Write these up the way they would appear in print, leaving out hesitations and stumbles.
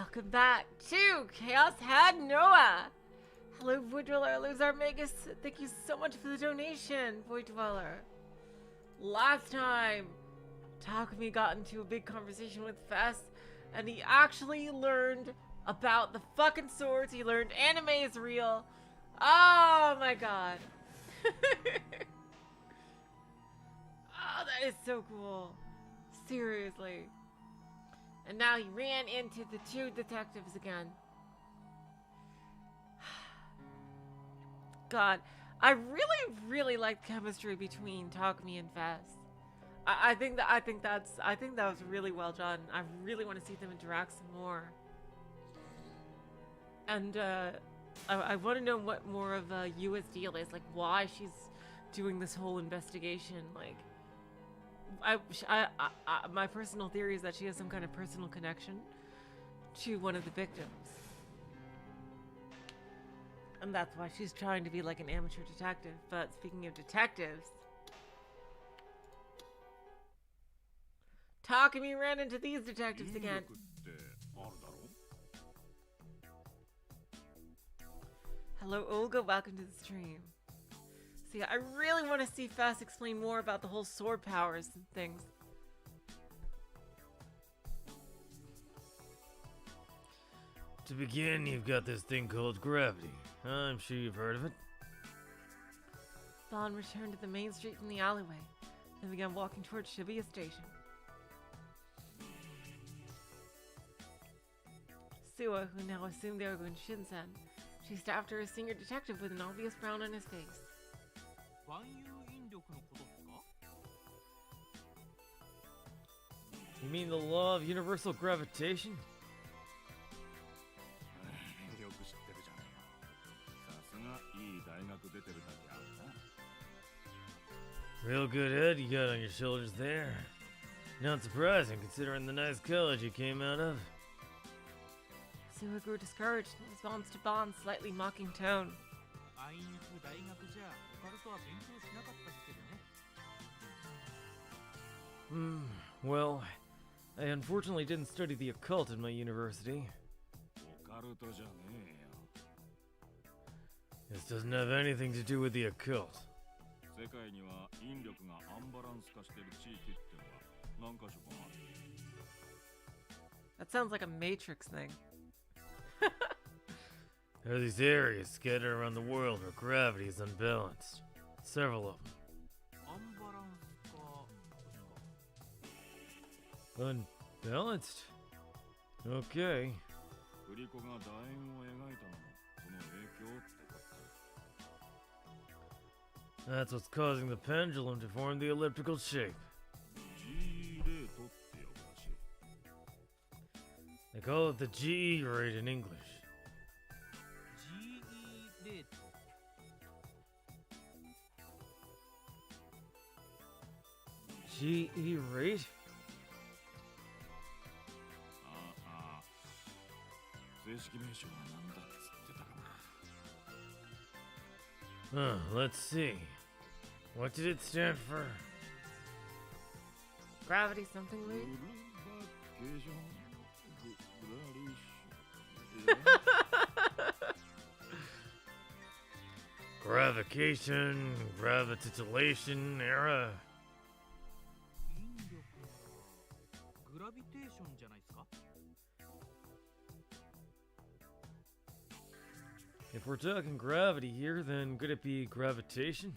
Welcome back to Chaos Had NoaH. Hello, Void Dweller. Hello, Zarmagus. Thank you so much for the donation, Void Dweller. Last time, Takumi got into a big conversation with Fess, and he actually learned about the fucking swords. He learned anime is real. Oh my god. Oh, that is so cool. Seriously. And now he ran into the two detectives again. God, I really like the chemistry between Takumi and Fess. I think that was really well done. I really want to see them interact some more. And I want to know what more of Yua's deal is, like why she's doing this whole investigation. Like, my personal theory is that she has some kind of personal connection to one of the victims. And that's why she's trying to be like an amateur detective. But speaking of detectives, Takumi ran into these detectives again. Hello, Olga. Welcome to the stream. So yeah, I really want to see Fess explain more about the whole sword powers and things. To begin, you've got this thing called gravity. I'm sure you've heard of it. Vaughn returned to the main street from the alleyway, and began walking towards Shibuya Station. Suwa, who now assumed they were going to Shinsen, chased after a senior detective with an obvious frown on his face. You mean the law of universal gravitation? Real good head you got on your shoulders there. Not surprising considering the nice college you came out of. Suwa grew discouraged in response to Vaughn's slightly mocking tone. Well, I unfortunately didn't study the occult in my university. This doesn't have anything to do with the occult. That sounds like a Matrix thing. There are these areas scattered around the world where gravity is unbalanced. Several of them. Unbalanced? Okay. That's what's causing the pendulum to form the elliptical shape. They call it the GE rate in English. GE rate? Let's see. What did it stand for? Gravity something, Lee? Gravitation, gravititulation era. If we're talking gravity here, then could it be gravitation?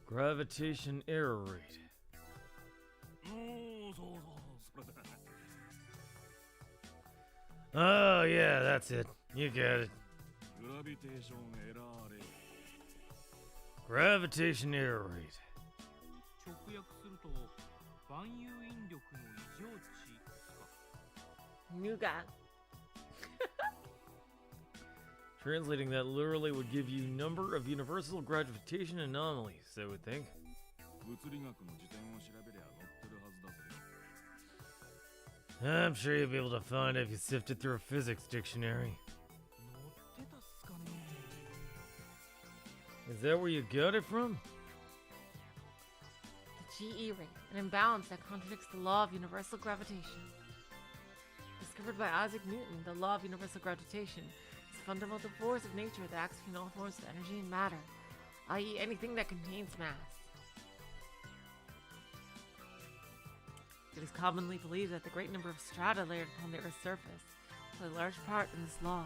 Gravitation error rate. Oh yeah, that's it. You got it. Gravitation error rate. Nuga. Translating that literally would give you number of universal gravitation anomalies, I would think. I'm sure you'll be able to find it if you sifted through a physics dictionary. The Is that where you got it from? GE rate, an imbalance that contradicts the law of universal gravitation. Discovered by Isaac Newton, the law of universal gravitation is a fundamental force of nature that acts between all forms of energy and matter, i.e. anything that contains mass. It is commonly believed that the great number of strata layered upon the Earth's surface play a large part in this law.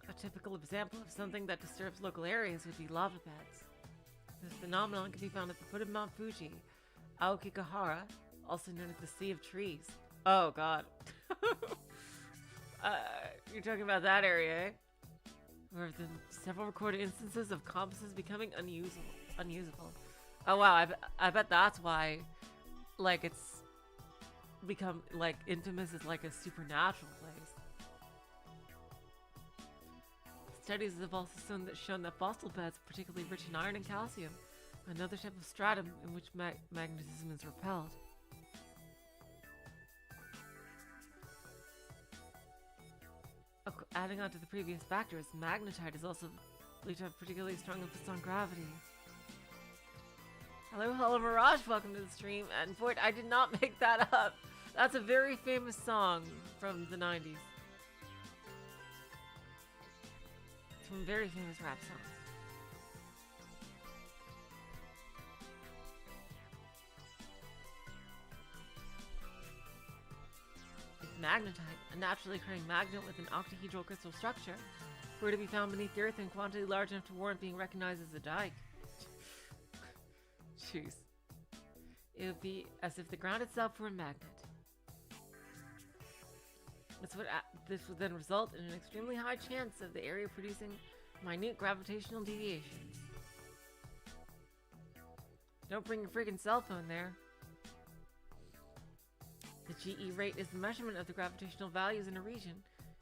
A typical example of something that disturbs local areas would be lava beds. This phenomenon can be found at the foot of Mount Fuji, Aokigahara, also known as the Sea of Trees. Oh god. You're talking about that area, eh? There have been several recorded instances of compasses becoming unusable. Oh wow, I bet that's why, like, it's become, like, infamous as, like, a supernatural place. Studies have also shown that fossil beds are particularly rich in iron and calcium, another type of stratum in which magnetism is repelled. Adding on to the previous factors, magnetite is also believed to have particularly strong emphasis on gravity. Hello, Mirage, welcome to the stream. And Void, I did not make that up. That's a very famous song from the 90s. It's from a very famous rap song. Magnetite, a naturally occurring magnet with an octahedral crystal structure, were to be found beneath the Earth in quantity large enough to warrant being recognized as a dike. Jeez. It would be as if the ground itself were a magnet. This would then result in an extremely high chance of the area producing minute gravitational deviations. Don't bring your freaking cell phone there. The GE rate is the measurement of the gravitational values in a region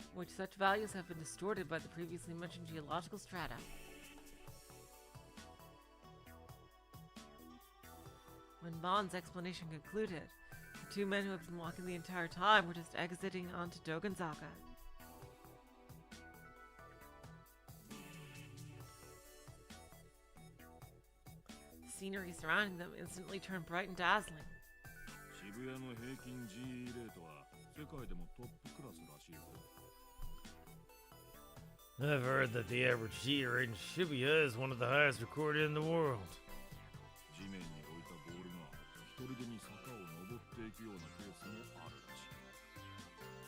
in which such values have been distorted by the previously mentioned geological strata. When Bond's explanation concluded, the two men who had been walking the entire time were just exiting onto Dogonzaga. The scenery surrounding them instantly turned bright and dazzling. I've heard that the average G rate in Shibuya is one of the highest recorded in the world.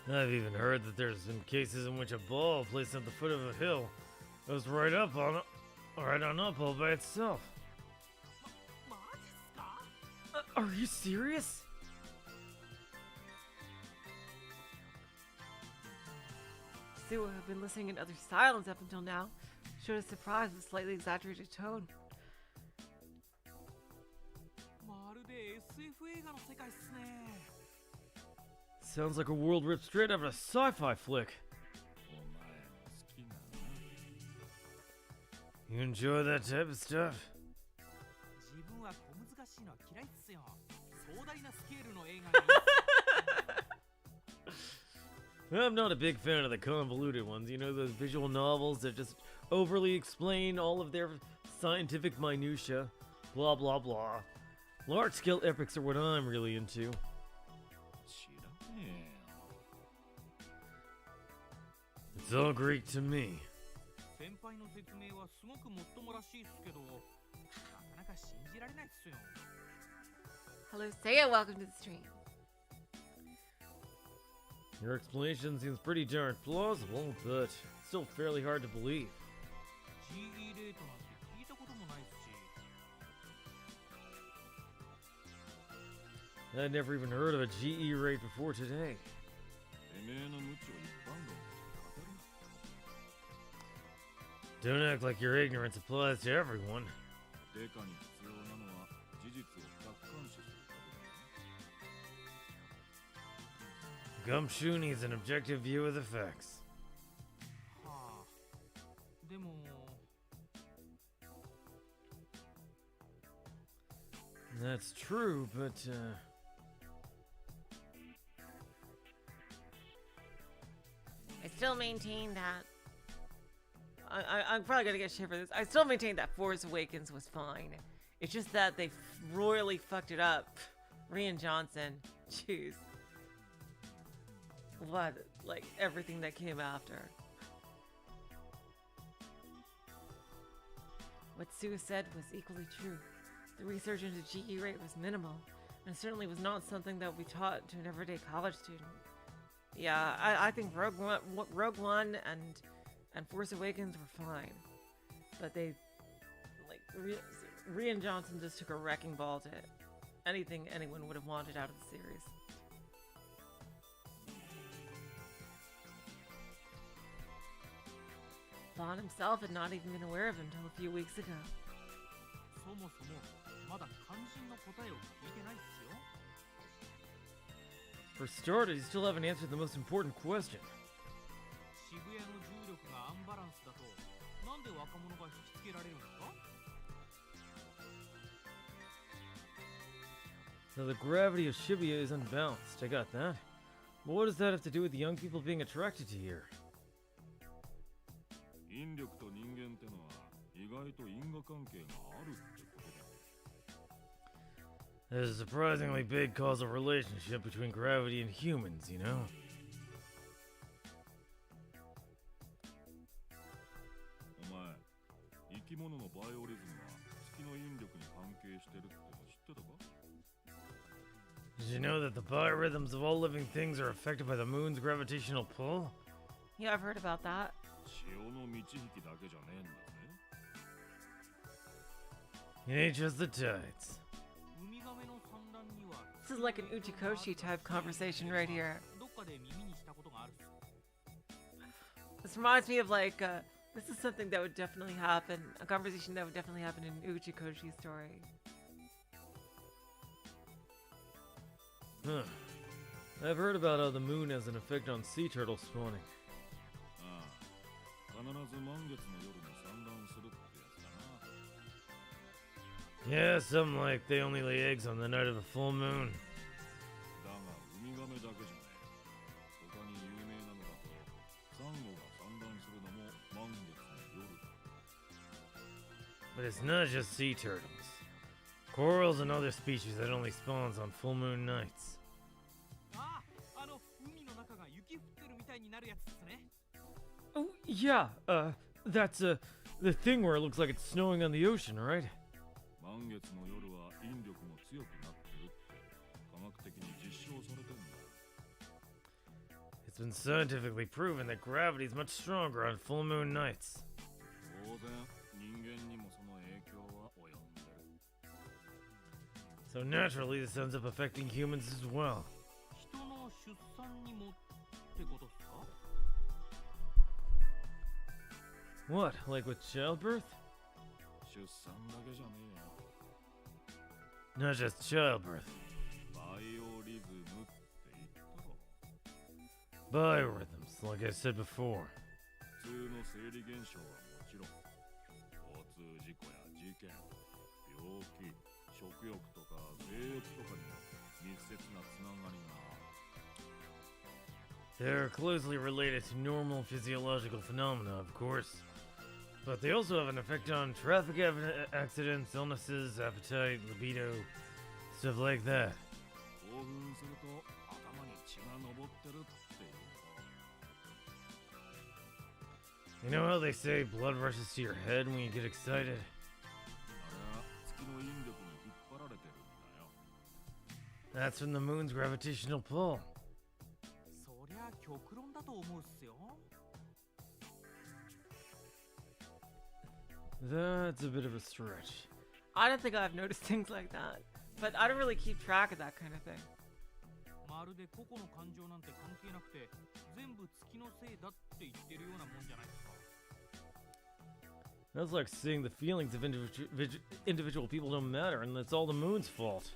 I've even heard that there's been cases in which a ball placed at the foot of a hill goes right on up all by itself. Are you serious? Sue, who had been listening in utter silence up until now, showed a surprise with a slightly exaggerated tone. Sounds like a world ripped straight out of a sci-fi flick. You enjoy that type of stuff? I'm not a big fan of the convoluted ones, you know, those visual novels that just overly explain all of their scientific minutiae, blah blah blah. Large-scale epics are what I'm really into. It's all Greek to me. Hello, Saya, welcome to the stream. Your explanation seems pretty darn plausible, but still fairly hard to believe. I'd never even heard of a GE rate before today. Don't act like your ignorance applies to everyone. Gumshoe needs an objective view of the facts. That's true, but still maintain that. I'm probably gonna get shit for this. I still maintain that Force Awakens was fine. It's just that they royally fucked it up. Rian Johnson. Jeez. What? Like, everything that came after. What Sue said was equally true. The research into GE rate was minimal, and it certainly was not something that would be taught to an everyday college student. Yeah, I think Rogue One and Force Awakens were fine, but they, like, Rian Johnson just took a wrecking ball to anything anyone would have wanted out of the series. Vaughn himself had not even been aware of him until a few weeks ago. For starters, you still haven't answered the most important question. So the gravity of Shibuya is unbalanced, I got that. But what does that have to do with the young people being attracted to here? There's a surprisingly big causal relationship between gravity and humans, you know? Did you know that the biorhythms of all living things are affected by the moon's gravitational pull? Yeah, I've heard about that. It ain't just the tides. This is like an Uchikoshi type conversation right here. This reminds me of like, this is something that would definitely happen, a conversation that would definitely happen in an Uchikoshi story. Huh. I've heard about how the moon has an effect on sea turtle spawning. Yeah, something like they only lay eggs on the night of the full moon. But it's not just sea turtles. Corals and other species that only spawns on full moon nights. Oh, yeah, that's, the thing where it looks like it's snowing on the ocean, right? It's been scientifically proven that gravity is much stronger on full moon nights. So naturally, this ends up affecting humans as well. What, like with childbirth? Not just childbirth. Biorhythms, like I said before. They're closely related to normal physiological phenomena, of course. But they also have an effect on traffic accidents, illnesses, appetite, libido, stuff like that. You know how they say blood rushes to your head when you get excited? That's from the moon's gravitational pull. That's a bit of a stretch. I don't think I've noticed things like that, but I don't really keep track of that kind of thing. That's like saying the feelings of individual people don't matter and it's all the moon's fault.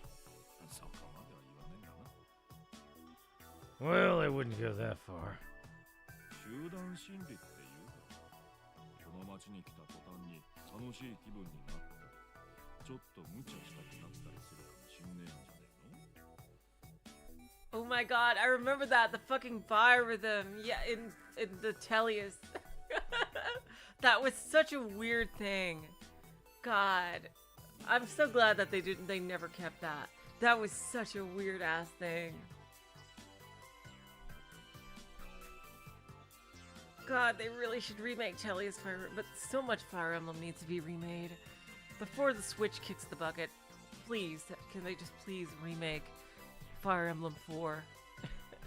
Well, I wouldn't go that far. Oh my god, I remember that. The fucking fire rhythm. Yeah, in the Tellius. That was such a weird thing. God. I'm so glad that they never kept that. That was such a weird ass thing. God, they really should remake Tellius Fire, but so much Fire Emblem needs to be remade. Before the Switch kicks the bucket, please, can they just please remake Fire Emblem 4?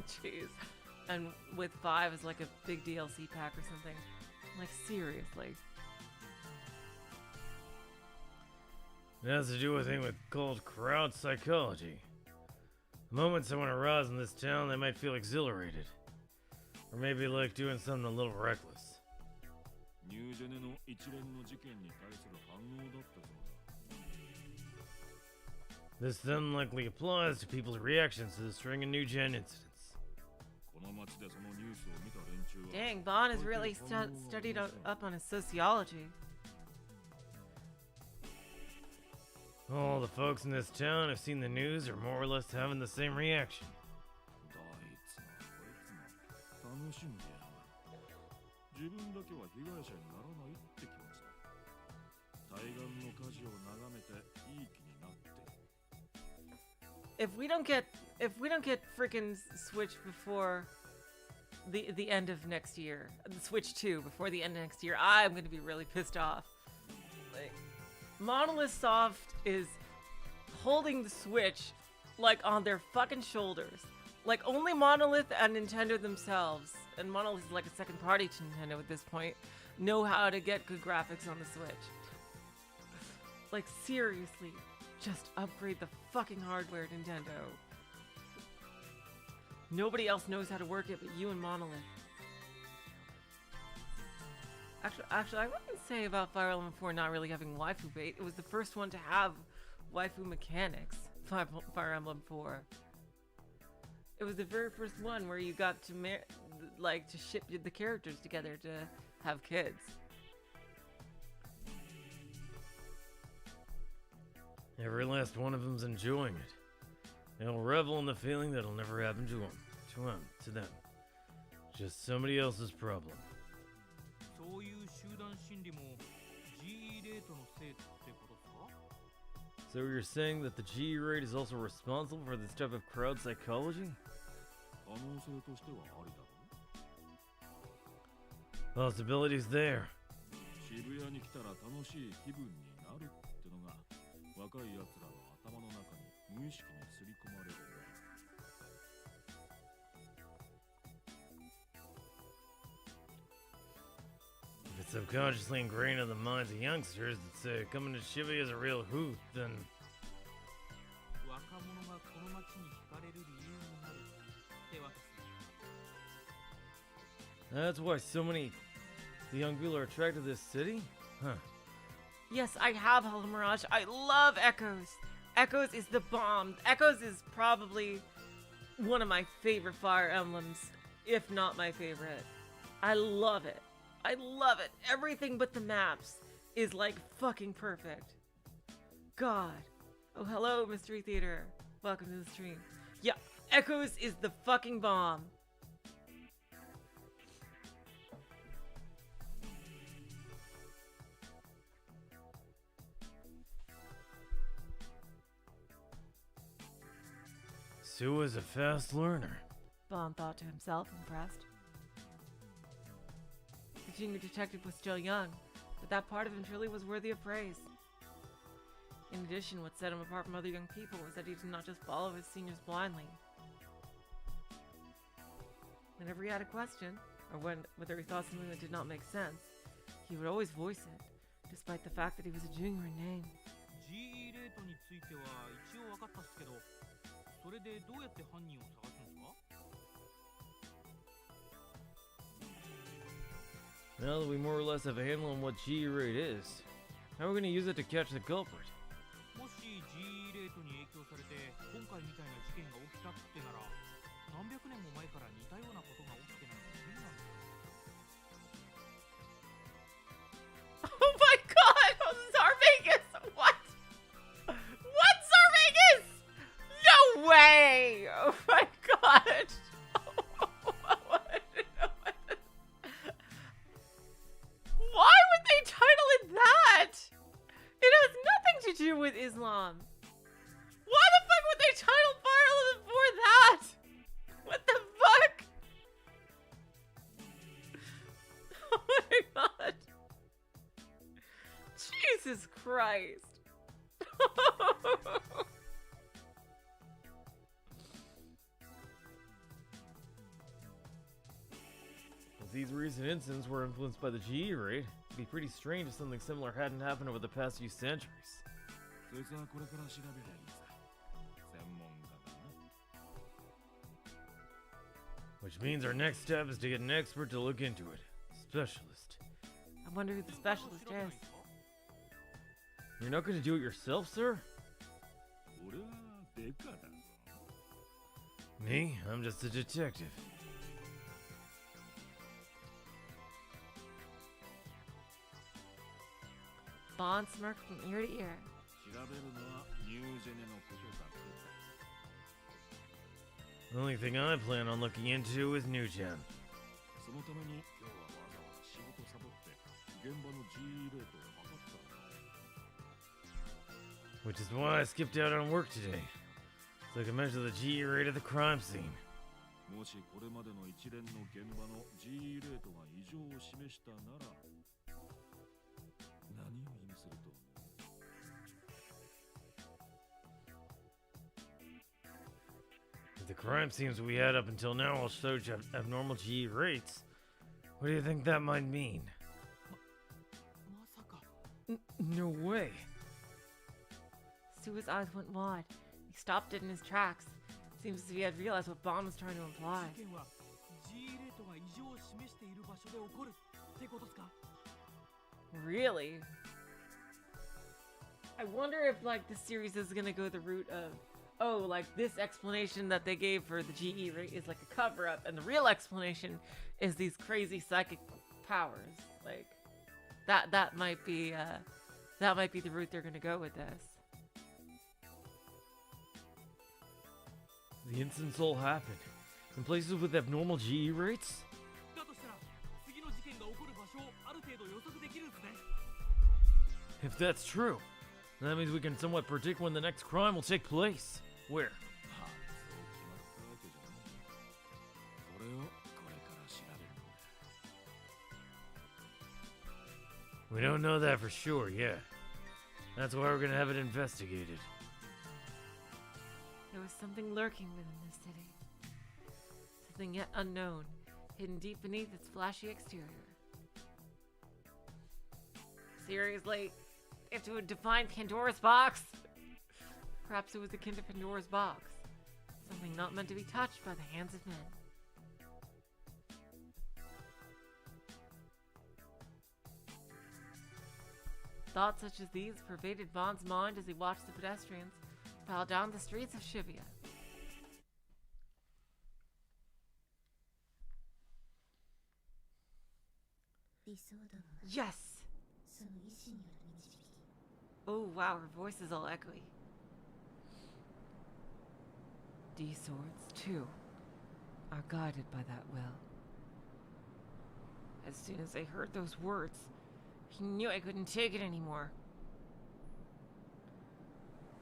Jeez. And with 5 as like a big DLC pack or something. Like, seriously. It has to do with a thing called crowd psychology. The moment someone arrives in this town, they might feel exhilarated. Or maybe like doing something a little reckless. This then likely applies to people's reactions to the string of new gen incidents. Dang, Bon has really studied up on his sociology. All the folks in this town have seen the news are more or less having the same reaction. If we don't get freaking Switch before the end of next year, Switch 2 before the end of next year, I'm gonna be really pissed off. Like, Monolith Soft is holding the Switch like on their fucking shoulders. Like, only Monolith and Nintendo themselves, and Monolith is like a second party to Nintendo at this point, know how to get good graphics on the Switch. Like, seriously, just upgrade the fucking hardware, Nintendo. Nobody else knows how to work it but you and Monolith. Actually, I wouldn't say about Fire Emblem 4 not really having waifu bait. It was the first one to have waifu mechanics, Fire Emblem 4. It was the very first one where you got to to ship the characters together to have kids. Every last one of them's enjoying it. They'll revel in the feeling that'll never happen to them. Just somebody else's problem. So you're saying that the GE rate is also responsible for this type of crowd psychology? Possibilities there. If it's subconsciously ingrained in the minds of youngsters that say coming to Shibuya is a real hoot, then that's why so many young people are attracted to this city? Huh. Yes, I have Hollow Mirage. I love Echoes. Echoes is the bomb. Echoes is probably one of my favorite Fire Emblems, if not my favorite. I love it. I love it. Everything but the maps is like fucking perfect. God. Oh, hello, Mystery Theater. Welcome to the stream. Yeah, Echoes is the fucking bomb. Sue is a fast learner. Bon thought to himself, impressed. The junior detective was still young, but that part of him truly was worthy of praise. In addition, what set him apart from other young people was that he did not just follow his seniors blindly. Whenever he had a question, or whether he thought something that did not make sense, he would always voice it, despite the fact that he was a junior in name. Now that we more or less have a handle on what G rate is, how are we going to use it to catch the culprit? Oh my god! Zarvegas! What? What, Zarvegas? No way! Oh my god! Jesus Christ. If these recent incidents were influenced by the GE rate, it'd be pretty strange if something similar hadn't happened over the past few centuries. Which means our next step is to get an expert to look into it. Specialist. I wonder who the specialist is. You're not going to do it yourself, sir? Me? I'm just a detective. Bond smirked from ear to ear. The only thing I plan on looking into is New Gen. Which is why I skipped out on work today, so I can measure the GE rate of the crime scene. If the crime scenes we had up until now all showed abnormal GE rates, what do you think that might mean? No way. Sue's eyes went wide. He stopped dead in his tracks. Seems as if he had realized what Bond was trying to imply. Really? I wonder if, like, the series is gonna go the route of, oh, like, this explanation that they gave for the GE rate is like a cover-up, and the real explanation is these crazy psychic powers. Like, that might be the route they're gonna go with this. The incidents all happened in places with abnormal GE rates? If that's true, that means we can somewhat predict when the next crime will take place. Where? We don't know that for sure yet. That's why we're gonna have it investigated. There was something lurking within this city. Something yet unknown, hidden deep beneath its flashy exterior. Seriously? If to define Pandora's box? Perhaps it was akin to Pandora's box. Something not meant to be touched by the hands of men. Thoughts such as these pervaded Bond's mind as he watched the pedestrians file down the streets of Shibuya. Yes! Oh wow, her voice is all echoey. D-swords, too, are guided by that will. As soon as I heard those words, he knew I couldn't take it anymore.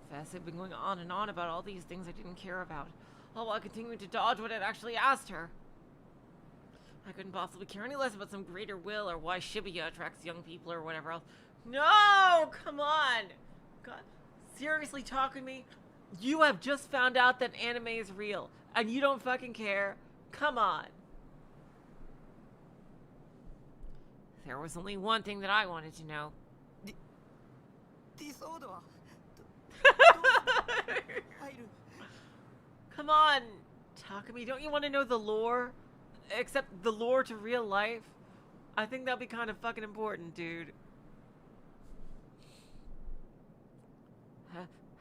Fess had been going on and on about all these things I didn't care about, all while continuing to dodge what I'd actually asked her. I couldn't possibly care any less about some greater will or why Shibuya attracts young people or whatever else. No! Come on! God, seriously, Takumi? You have just found out that anime is real, and you don't fucking care? Come on. There was only one thing that I wanted to know. Come on, Takumi, don't you want to know the lore? Except the lore to real life? I think that'd be kind of fucking important, dude.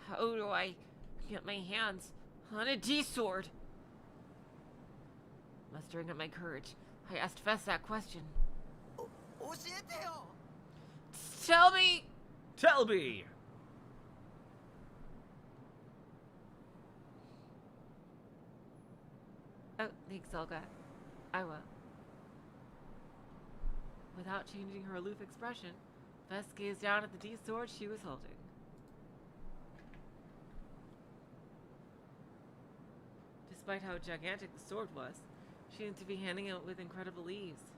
How do I get my hands on a D-sword? Mustering up my courage, I asked Fess that question. Tell me! Tell me! Oh, thanks, Olga. I will. Without changing her aloof expression, Fess gazed down at the D-sword she was holding. Despite how gigantic the sword was, she seemed to be handling it with incredible ease.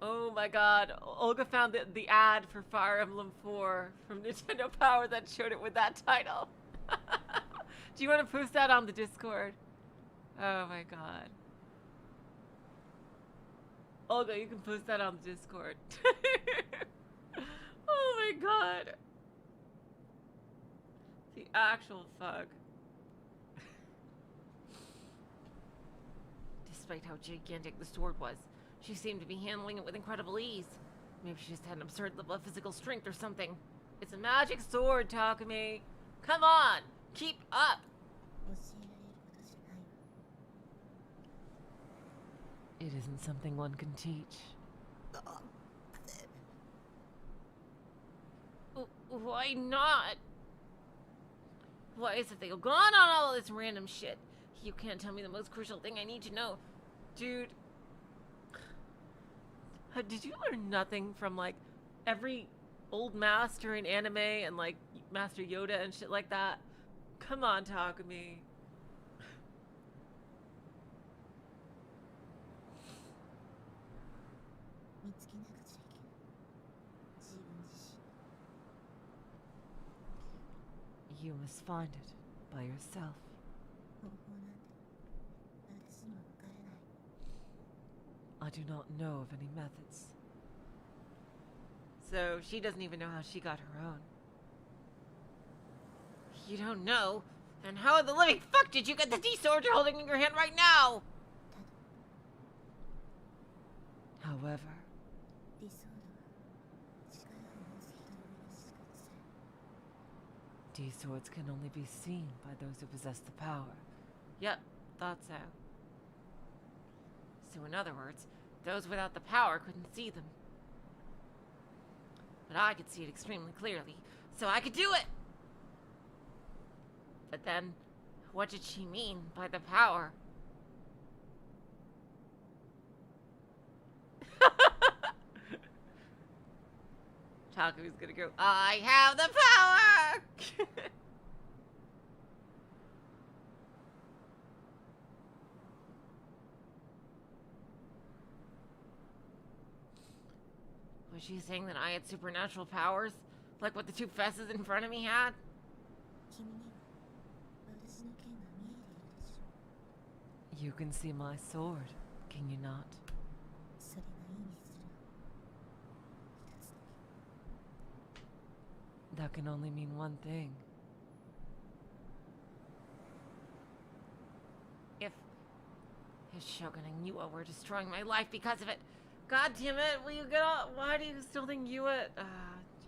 Oh my god. Olga found the ad for Fire Emblem 4 from Nintendo Power that showed it with that title. Do you want to post that on the Discord? Oh my god. Olga, you can post that on the Discord. Oh my god. The actual fuck. Despite how gigantic the sword was, she seemed to be handling it with incredible ease. Maybe she just had an absurd level of physical strength or something. It's a magic sword, Takumi. Come on, keep up. It isn't something one can teach. Why not? Why is it that you've gone on all this random shit? You can't tell me the most crucial thing I need to know. Dude. Did you learn nothing from, like, every old master in anime and, like, Master Yoda and shit like that? Come on, Takumi. You must find it by yourself. I do not know of any methods. So she doesn't even know how she got her own. You don't know? And how in the living fuck did you get the D-sword you're holding in your hand right now? However, D-swords can only be seen by those who possess the power. Yep, thought so. So in other words, those without the power couldn't see them. But I could see it extremely clearly, so I could do it! But then, what did she mean by the power? Taku's gonna go, I have the power! Was she saying that I had supernatural powers? Like what the two fesses in front of me had? You can see my sword, can you not? That can only mean one thing. If Shogun and Yua were destroying my life because of it, God damn it, will you get off? Why do you still think Yua?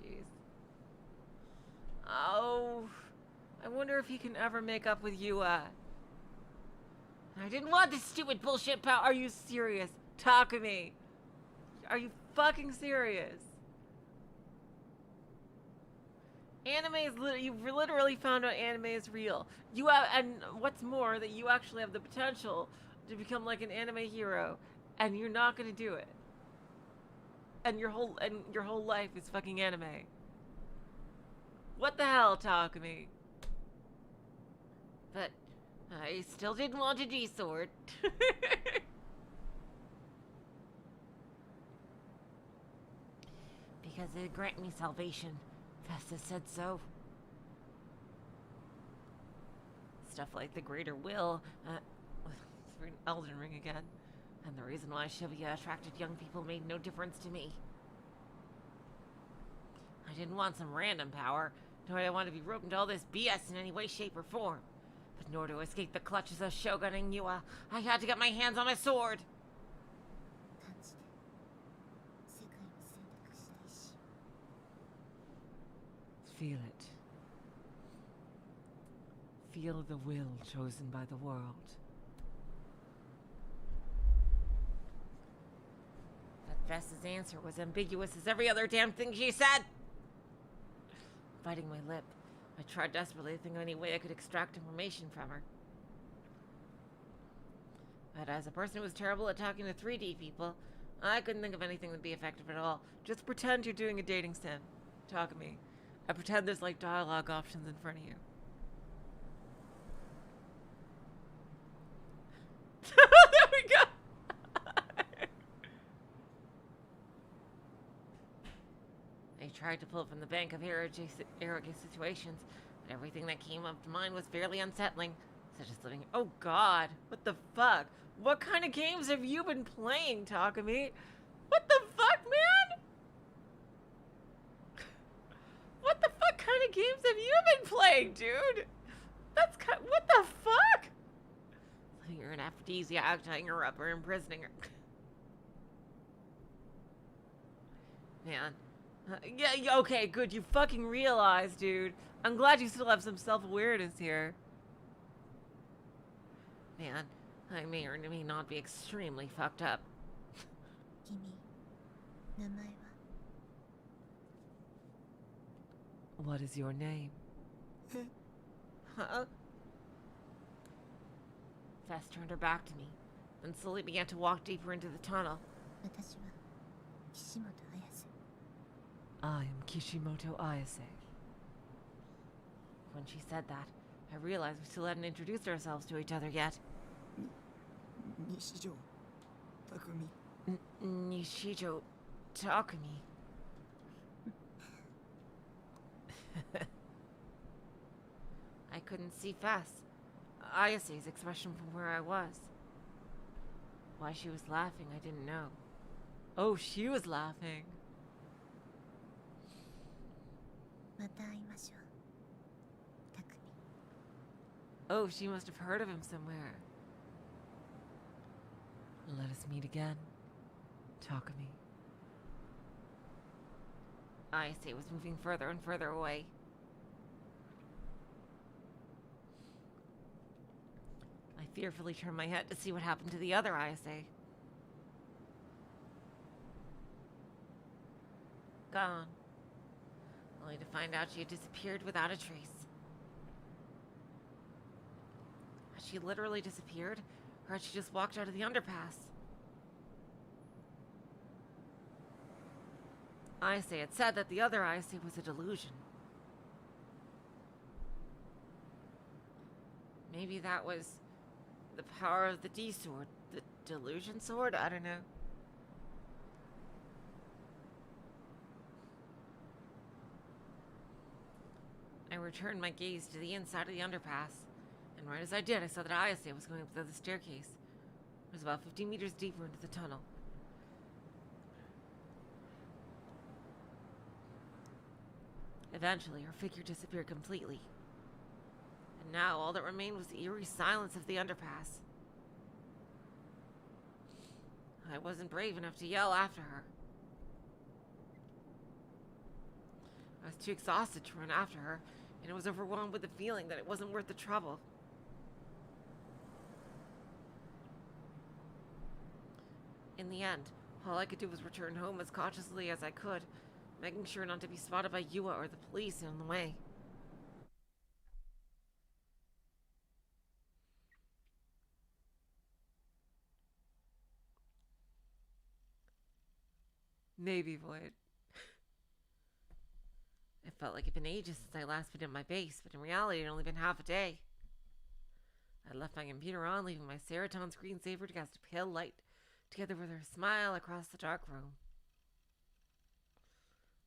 Jeez. Oh, I wonder if he can ever make up with Yua. I didn't want this stupid bullshit power. Are you serious? Takumi. Are you fucking serious? Anime is you've literally found out anime is real. You have, and what's more, that you actually have the potential to become like an anime hero, and you're not gonna do it. And your whole life is fucking anime. What the hell, Takumi? But I still didn't want a D-sword. Because it would grant me salvation. Vesta said so. Stuff like the greater will, Elden Ring again. And the reason why Shibuya attracted young people made no difference to me. I didn't want some random power, nor did I want to be roped into all this BS in any way, shape, or form. But in order to escape the clutches of Shogun and Yua, I had to get my hands on a sword. Feel it. Feel the will chosen by the world. But Vesta's answer was ambiguous as every other damn thing she said. Biting my lip, I tried desperately to think of any way I could extract information from her. But as a person who was terrible at talking to 3D people, I couldn't think of anything that'd be effective at all. Just pretend you're doing a dating sim. Talk to me. I pretend there's like dialogue options in front of you. There we go. tried to pull from the bank of arrogant situations, but everything that came up to mind was fairly unsettling, such as living. Oh God, what the fuck? What kind of games have you been playing, Takumi? What the fuck, man? What the fuck kind of games have you been playing, dude? What the fuck? You're an aphrodisiac, tying her up or imprisoning her. Man. Yeah, okay, good. You fucking realize, dude. I'm glad you still have some self-awareness here. Man, I may or may not be extremely fucked up. 君、名前は What is your name? Huh? Fess turned her back to me, then slowly began to walk deeper into the tunnel. 私は岸本綾瀬 I am Kishimoto Ayase. When she said that, I realized we still hadn't introduced ourselves to each other yet. 西条匠 Nishijo Takumi. I couldn't see Fess, Ayase's expression from where I was. Why she was laughing, I didn't know. Oh, she was laughing. また会いましょう匠 Oh, she must have heard of him somewhere. Let us meet again, Takumi. Ayase was moving further and further away. I fearfully turned my head to see what happened to the other Ayase. Gone. Only to find out she had disappeared without a trace. Had she literally disappeared, or had she just walked out of the underpass? Ayase had said that the other Ayase was a delusion. Maybe that was the power of the D sword, the delusion sword? I don't know. I returned my gaze to the inside of the underpass, and right as I did, I saw that Ayase was going up the staircase. It was about 50 meters deeper into the tunnel. Eventually, her figure disappeared completely. And now all that remained was the eerie silence of the underpass. I wasn't brave enough to yell after her. I was too exhausted to run after her, and I was overwhelmed with the feeling that it wasn't worth the trouble. In the end, all I could do was return home as cautiously as I could, making sure not to be spotted by Yua or the police on the way. Maybe Void. It felt like it'd been ages since I last been at my base, but in reality it had only been half a day. I left my computer on, leaving my Seroton screensaver to cast a pale light, together with her smile across the dark room.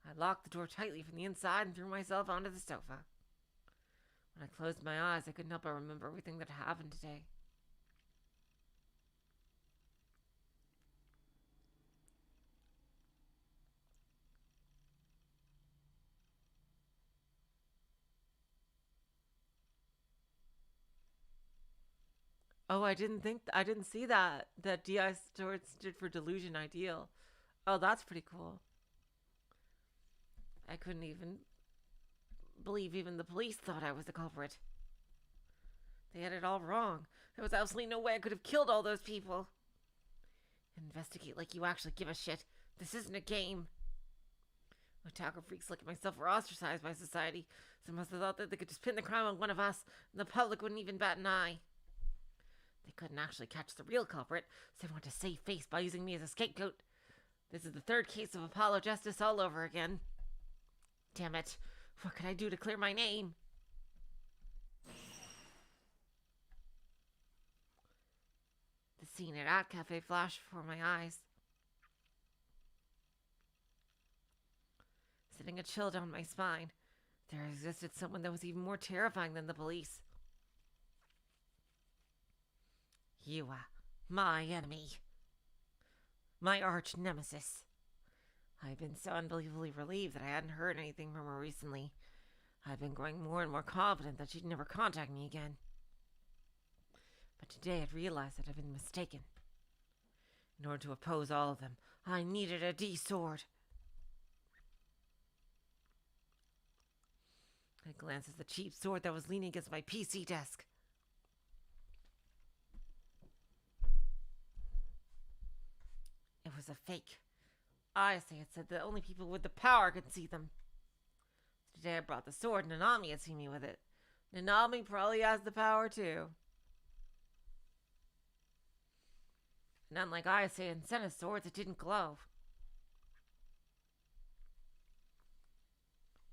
I locked the door tightly from the inside and threw myself onto the sofa. When I closed my eyes, I couldn't help but remember everything that happened today. Oh, I didn't see that DI stood for delusion ideal. Oh, that's pretty cool. I couldn't even believe even the police thought I was the culprit. They had it all wrong. There was absolutely no way I could have killed all those people. Investigate like you actually give a shit. This isn't a game. Otaku freaks like myself were ostracized by society, so must have thought that they could just pin the crime on one of us, and the public wouldn't even bat an eye. They couldn't actually catch the real culprit, so they wanted to save face by using me as a scapegoat. This is the third case of Apollo Justice all over again. Damn it. What can I do to clear my name? The scene at Art Cafe flashed before my eyes. sending a chill down my spine. There existed someone that was even more terrifying than the police. You are my enemy. My arch nemesis. I've been so unbelievably relieved that I hadn't heard anything from her recently. I've been growing more and more confident that she'd never contact me again. But today I'd realized that I'd been mistaken. In order to oppose all of them, I needed a D-sword. I glanced at the cheap sword that was leaning against my PC desk. It was a fake. Ayase had said that only people with the power could see them. Today I brought the sword and Nanami had seen me with it. Nanami probably has the power too. And unlike Ayase and Senna's swords, it didn't glow.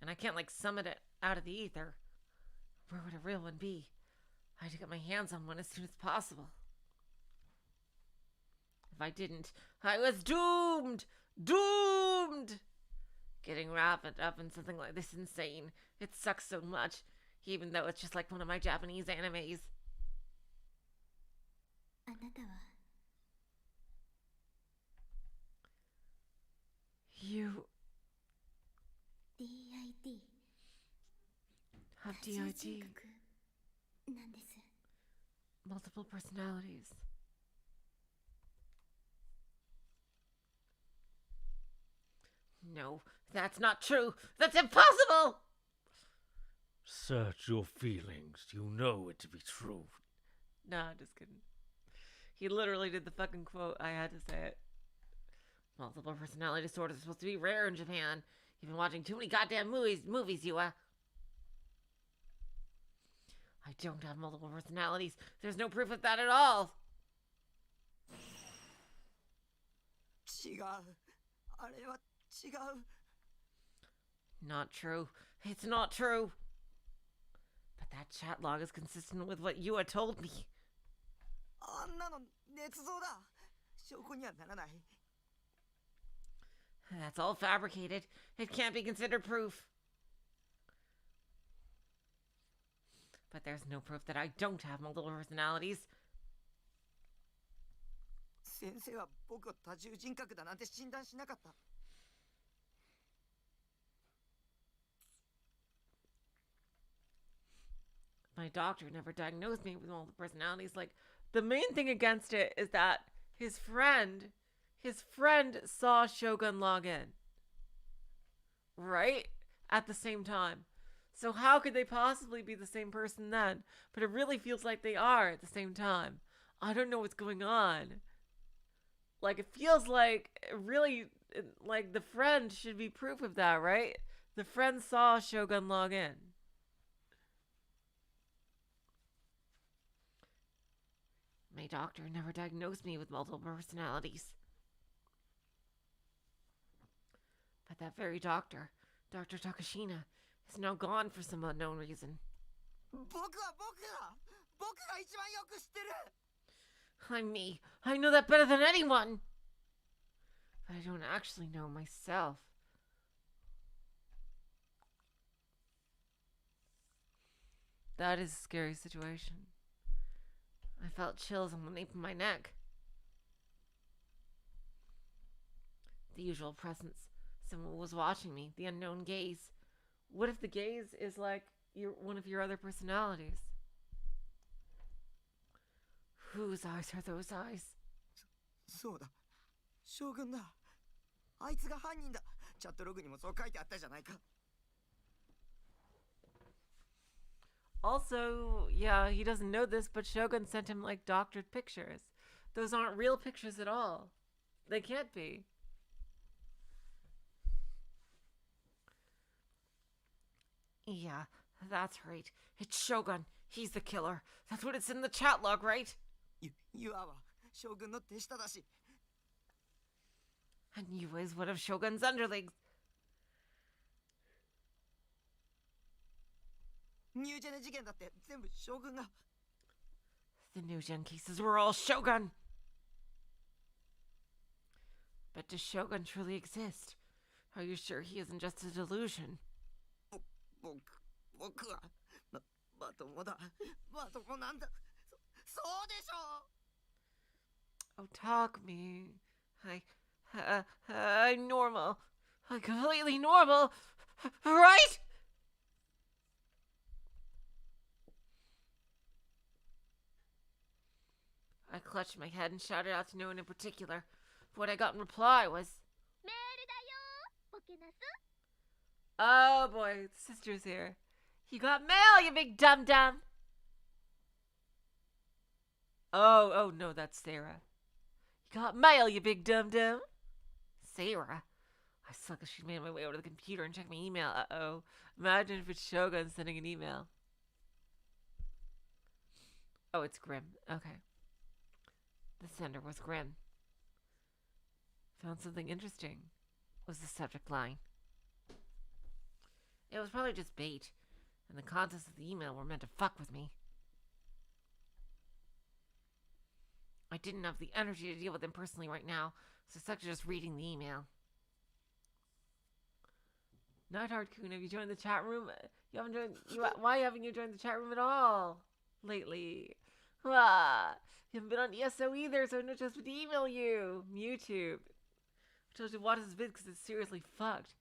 And I can't summon it out of the ether. Where would a real one be? I had to get my hands on one as soon as possible. If I didn't, I was doomed! Doomed! Getting wrapped up in something like this is insane. It sucks so much, even though it's just like one of my Japanese animes. あなたは You DID have 多重人 DID, 格なんです。 multiple personalities. No, that's not true. That's impossible! Search your feelings. You know it to be true. Nah, just kidding. He literally did the fucking quote. I had to say it. Multiple personality disorder is supposed to be rare in Japan. You've been watching too many goddamn movies, Yua. I don't have multiple personalities. There's no proof of that at all. 違う。あれは違う。 Not true. It's not true. But that chat log is consistent with what Yua told me. あんなの捏造だ。証拠にはならない。 That's all fabricated. It can't be considered proof. But there's no proof that I don't have multiple personalities. 先生は僕を多重人格だなんて診断しなかった。 My doctor never diagnosed me with multiple personalities. The main thing against it is that his friend saw Shogun log in. Right? At the same time. So how could they possibly be the same person then? But it really feels like they are at the same time. I don't know what's going on. It feels really the friend should be proof of that, right? The friend saw Shogun log in. My doctor never diagnosed me with multiple personalities. But that very doctor, Dr. Takashina, is now gone for some unknown reason. 僕が一番よく知ってる。 I'm me. I know that better than anyone. But I don't actually know myself. That is a scary situation. I felt chills on the nape of my neck. The usual presence. Someone was watching me. The unknown gaze. What if the gaze is one of your other personalities? Whose eyes are those eyes? そうだ。将軍だ。あいつが犯人だ。チャットログにもそう書いてあったじゃないか。 Also, yeah, he doesn't know this, but Shogun sent him doctored pictures. Those aren't real pictures at all. They can't be. Yeah, that's right. It's Shogun. He's the killer. That's what it's in the chat log, right? ユアは将軍の手下だし。 And you is one of Shogun's underlings. ニュージェネ事件だって全部将軍が。 The new gen cases were all Shogun. But does Shogun truly exist? Are you sure he isn't just a delusion? 僕はまともだ。まともなんだ。そうでしょ Oh, Takumi. I'm normal. I'm completely normal. Right? I clutched my head and shouted out to no one in particular. What I got in reply was, メールだよボケナス oh boy, the sister's here. You got mail, you big dum-dum. Oh no, that's Sarah. You got mail, you big dum-dum. Sarah? I suck as she made my way over to the computer and checked my email. Uh-oh. Imagine if it's Shogun sending an email. Oh, it's Grim. Okay. The sender was Grim. Found something interesting, was the subject line. It was probably just bait, and the contents of the email were meant to fuck with me. I didn't have the energy to deal with him personally right now, so I stuck to just reading the email. Nightheart-kun, have you joined the chat room? You haven't joined. Why haven't you joined the chat room at all lately? Ah, you haven't been on ESO either, so no chance to email you. YouTube. I told you to watch this vid because it's seriously fucked.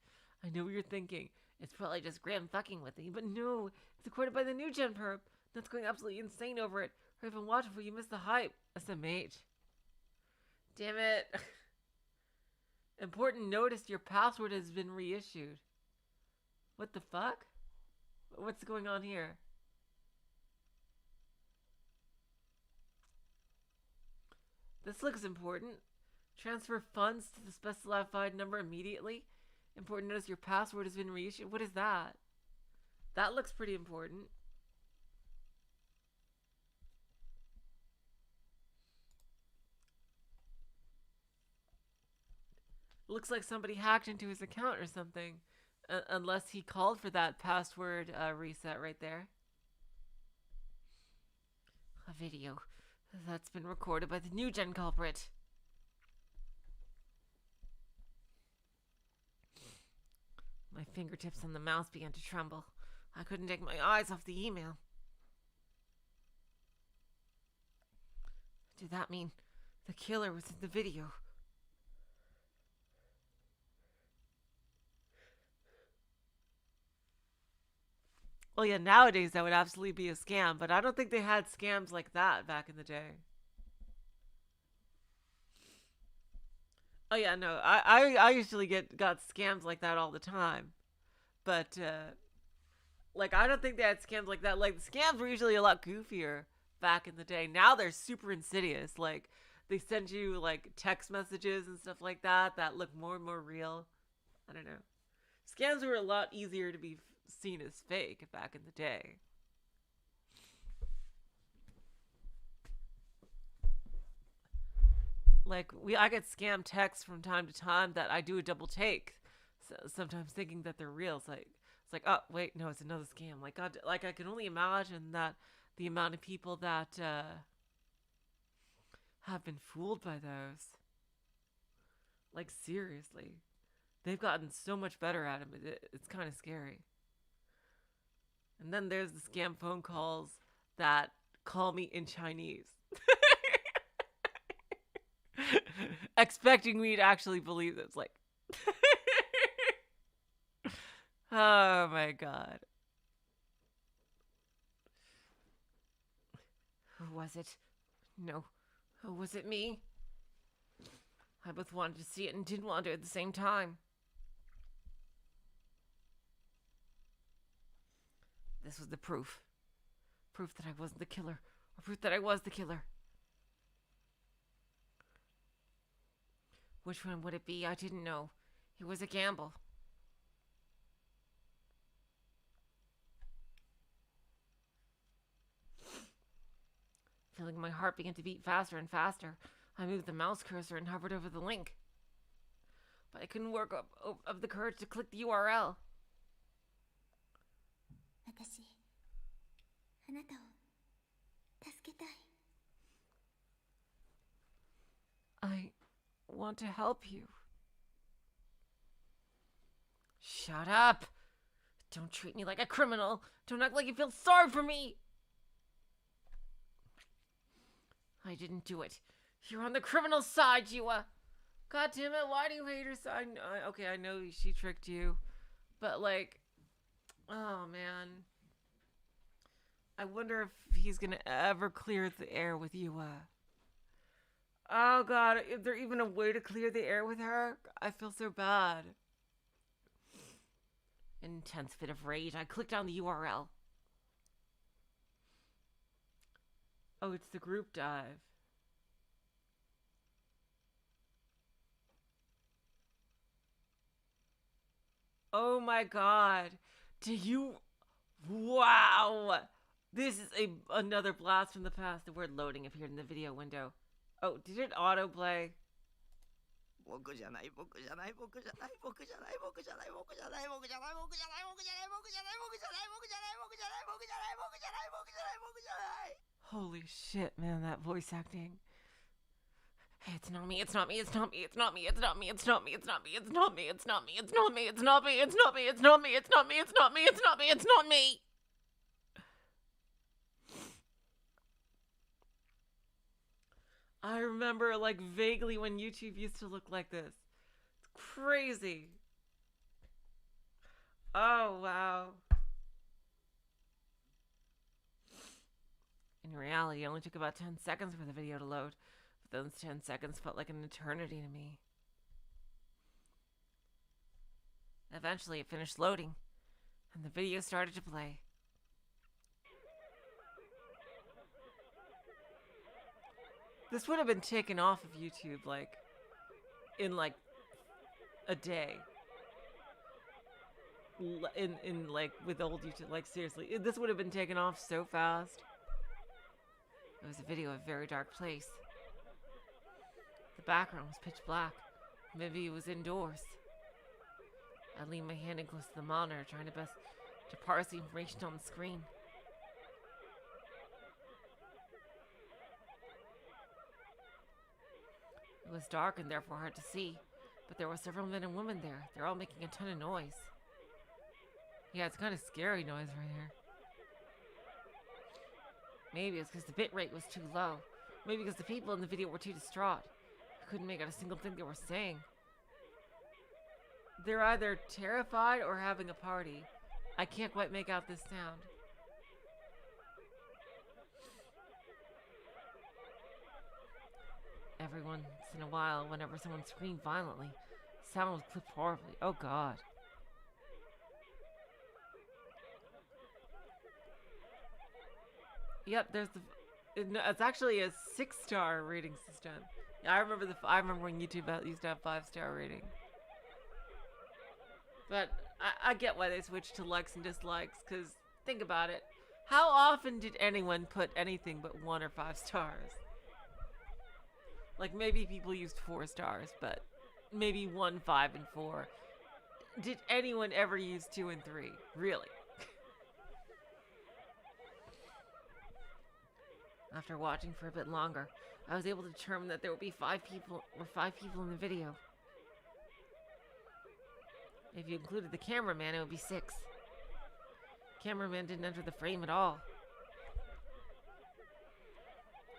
I know what you're thinking. It's probably just Graham fucking with me, but no, it's recorded by the new gen perp. That's going absolutely insane over it. Hurry up and watch before you miss the hype. SMH. Damn it. Important notice, your password has been reissued. What the fuck? What's going on here? This looks important. Transfer funds to the specified number immediately. Important notice, your password has been reissued. What is that? That looks pretty important. Looks like somebody hacked into his account or something. Unless he called for that password reset right there. A video that's been recorded by the new gen culprit. My fingertips on the mouse began to tremble. I couldn't take my eyes off the email. Did that mean the killer was in the video? Well, yeah, nowadays that would absolutely be a scam, but I don't think they had scams like that back in the day. Oh yeah, no, I usually got scams like that all the time, but like I don't think they had scams like that. Like the scams were usually a lot goofier back in the day. Now they're super insidious. Like they send you like text messages and stuff like that that look more and more real. I don't know. Scams were a lot easier to be seen as fake back in the day. Like I get scam texts from time to time that I do a double take, so, sometimes thinking that they're real. It's like oh wait, no, it's another scam. Like God, like I can only imagine that the amount of people that have been fooled by those. Like seriously, they've gotten so much better at them. It's kind of scary. And then there's the scam phone calls that call me in Chinese. Expecting me to actually believe this. Like, oh my God. Who was it? No. Who was it, me? I both wanted to see it and didn't want to at the same time. This was the proof. Proof that I wasn't the killer. Or proof that I was the killer. Which one would it be? I didn't know. It was a gamble. Feeling my heart begin to beat faster and faster, I moved the mouse cursor and hovered over the link. But I couldn't work up the courage to click the URL. 私あなたを助けたい I want to help you. Shut up. Don't treat me like a criminal. Don't act like you feel sorry for me. I didn't do it. You're on the criminal side, Yua. God damn it, why do you hate her? Okay, I know she tricked you. But, like, oh, man. I wonder if he's gonna ever clear the air with Yua. Oh, God, is there even a way to clear the air with her? I feel so bad. Intense fit of rage. I clicked on the URL. Oh, it's the group dive. Oh my God. Do you... Wow. This is another blast from the past. The word loading appeared in the video window. Oh, did it autoplay? 僕じゃない僕じゃない僕じゃない僕じゃない僕じゃない僕じゃない僕じゃない僕じゃない僕じゃない僕じゃない僕じゃない僕じゃない僕じゃない僕じゃない僕じゃない僕じゃない僕じゃない。 Holy shit, man, that voice acting. Hey, it's not me, it's not me, it's not me, it's not me, it's not me, it's not me, it's not me, it's not me, it's not me, it's not me, it's not me, it's not me, it's not me, it's not me, it's not me, it's not me, it's not me. I remember, like, vaguely when YouTube used to look like this. It's crazy. Oh, wow. In reality, it only took about 10 seconds for the video to load, but those 10 seconds felt like an eternity to me. Eventually, it finished loading, and the video started to play. This would have been taken off of YouTube, like, in, like, a day. In like, with old YouTube, like, seriously. This would have been taken off so fast. It was a video of a very dark place. The background was pitch black. Maybe it was indoors. I leaned my hand in close to the monitor, trying to parse the information on the screen. It was dark and therefore hard to see, but there were several men and women there. They're all making a ton of noise. Yeah, it's kind of scary noise right here. Maybe it's because the bitrate was too low. Maybe because the people in the video were too distraught. I couldn't make out a single thing they were saying. They're either terrified or having a party. I can't quite make out this sound. Every once in a while, whenever someone screamed violently, the sound was clipped horribly. Oh, God. Yep, there's it's actually a 6-star rating system. Yeah, I remember when YouTube used to have 5-star rating. But I get why they switched to likes and dislikes, because think about it. How often did anyone put anything but 1 or 5 stars? Like, maybe people used 4 stars, but maybe 1, 5, and 4. Did anyone ever use 2 and 3? Really? After watching for a bit longer, I was able to determine that there would be 5 people in the video. If you included the cameraman, it would be 6. Cameraman didn't enter the frame at all.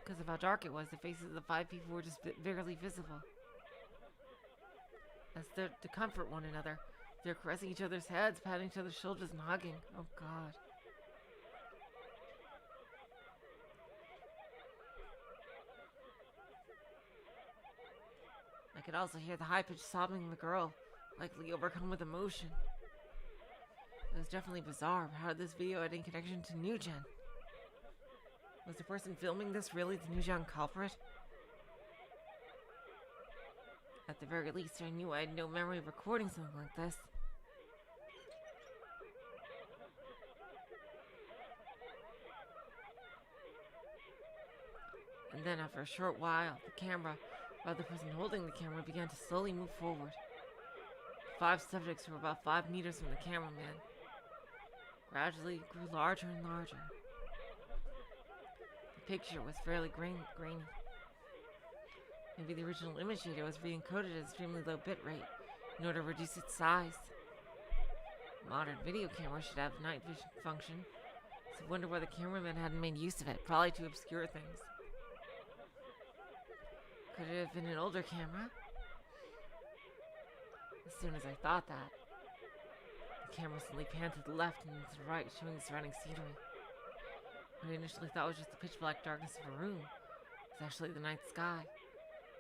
Because of how dark it was, the faces of the 5 people were just barely visible. As though to comfort one another, they were caressing each other's heads, patting each other's shoulders, and hugging. Oh, God. I could also hear the high-pitched sobbing of the girl, likely overcome with emotion. It was definitely bizarre, but how did this video have any connection to New Gen? Was the person filming this really the New Gen culprit? At the very least, I knew I had no memory of recording something like this. And then after a short while, the camera, or the person holding the camera, began to slowly move forward. 5 subjects were about 5 meters from the cameraman. Gradually grew larger and larger. The picture was fairly grainy. Maybe the original image data was re-encoded at extremely low bitrate in order to reduce its size. Modern video cameras should have night vision function, so I wonder why the cameraman hadn't made use of it, probably to obscure things. Could it have been an older camera? As soon as I thought that, the camera suddenly panned to the left and to the right, showing the surrounding scenery. What I initially thought was just the pitch-black darkness of a room was actually the night sky.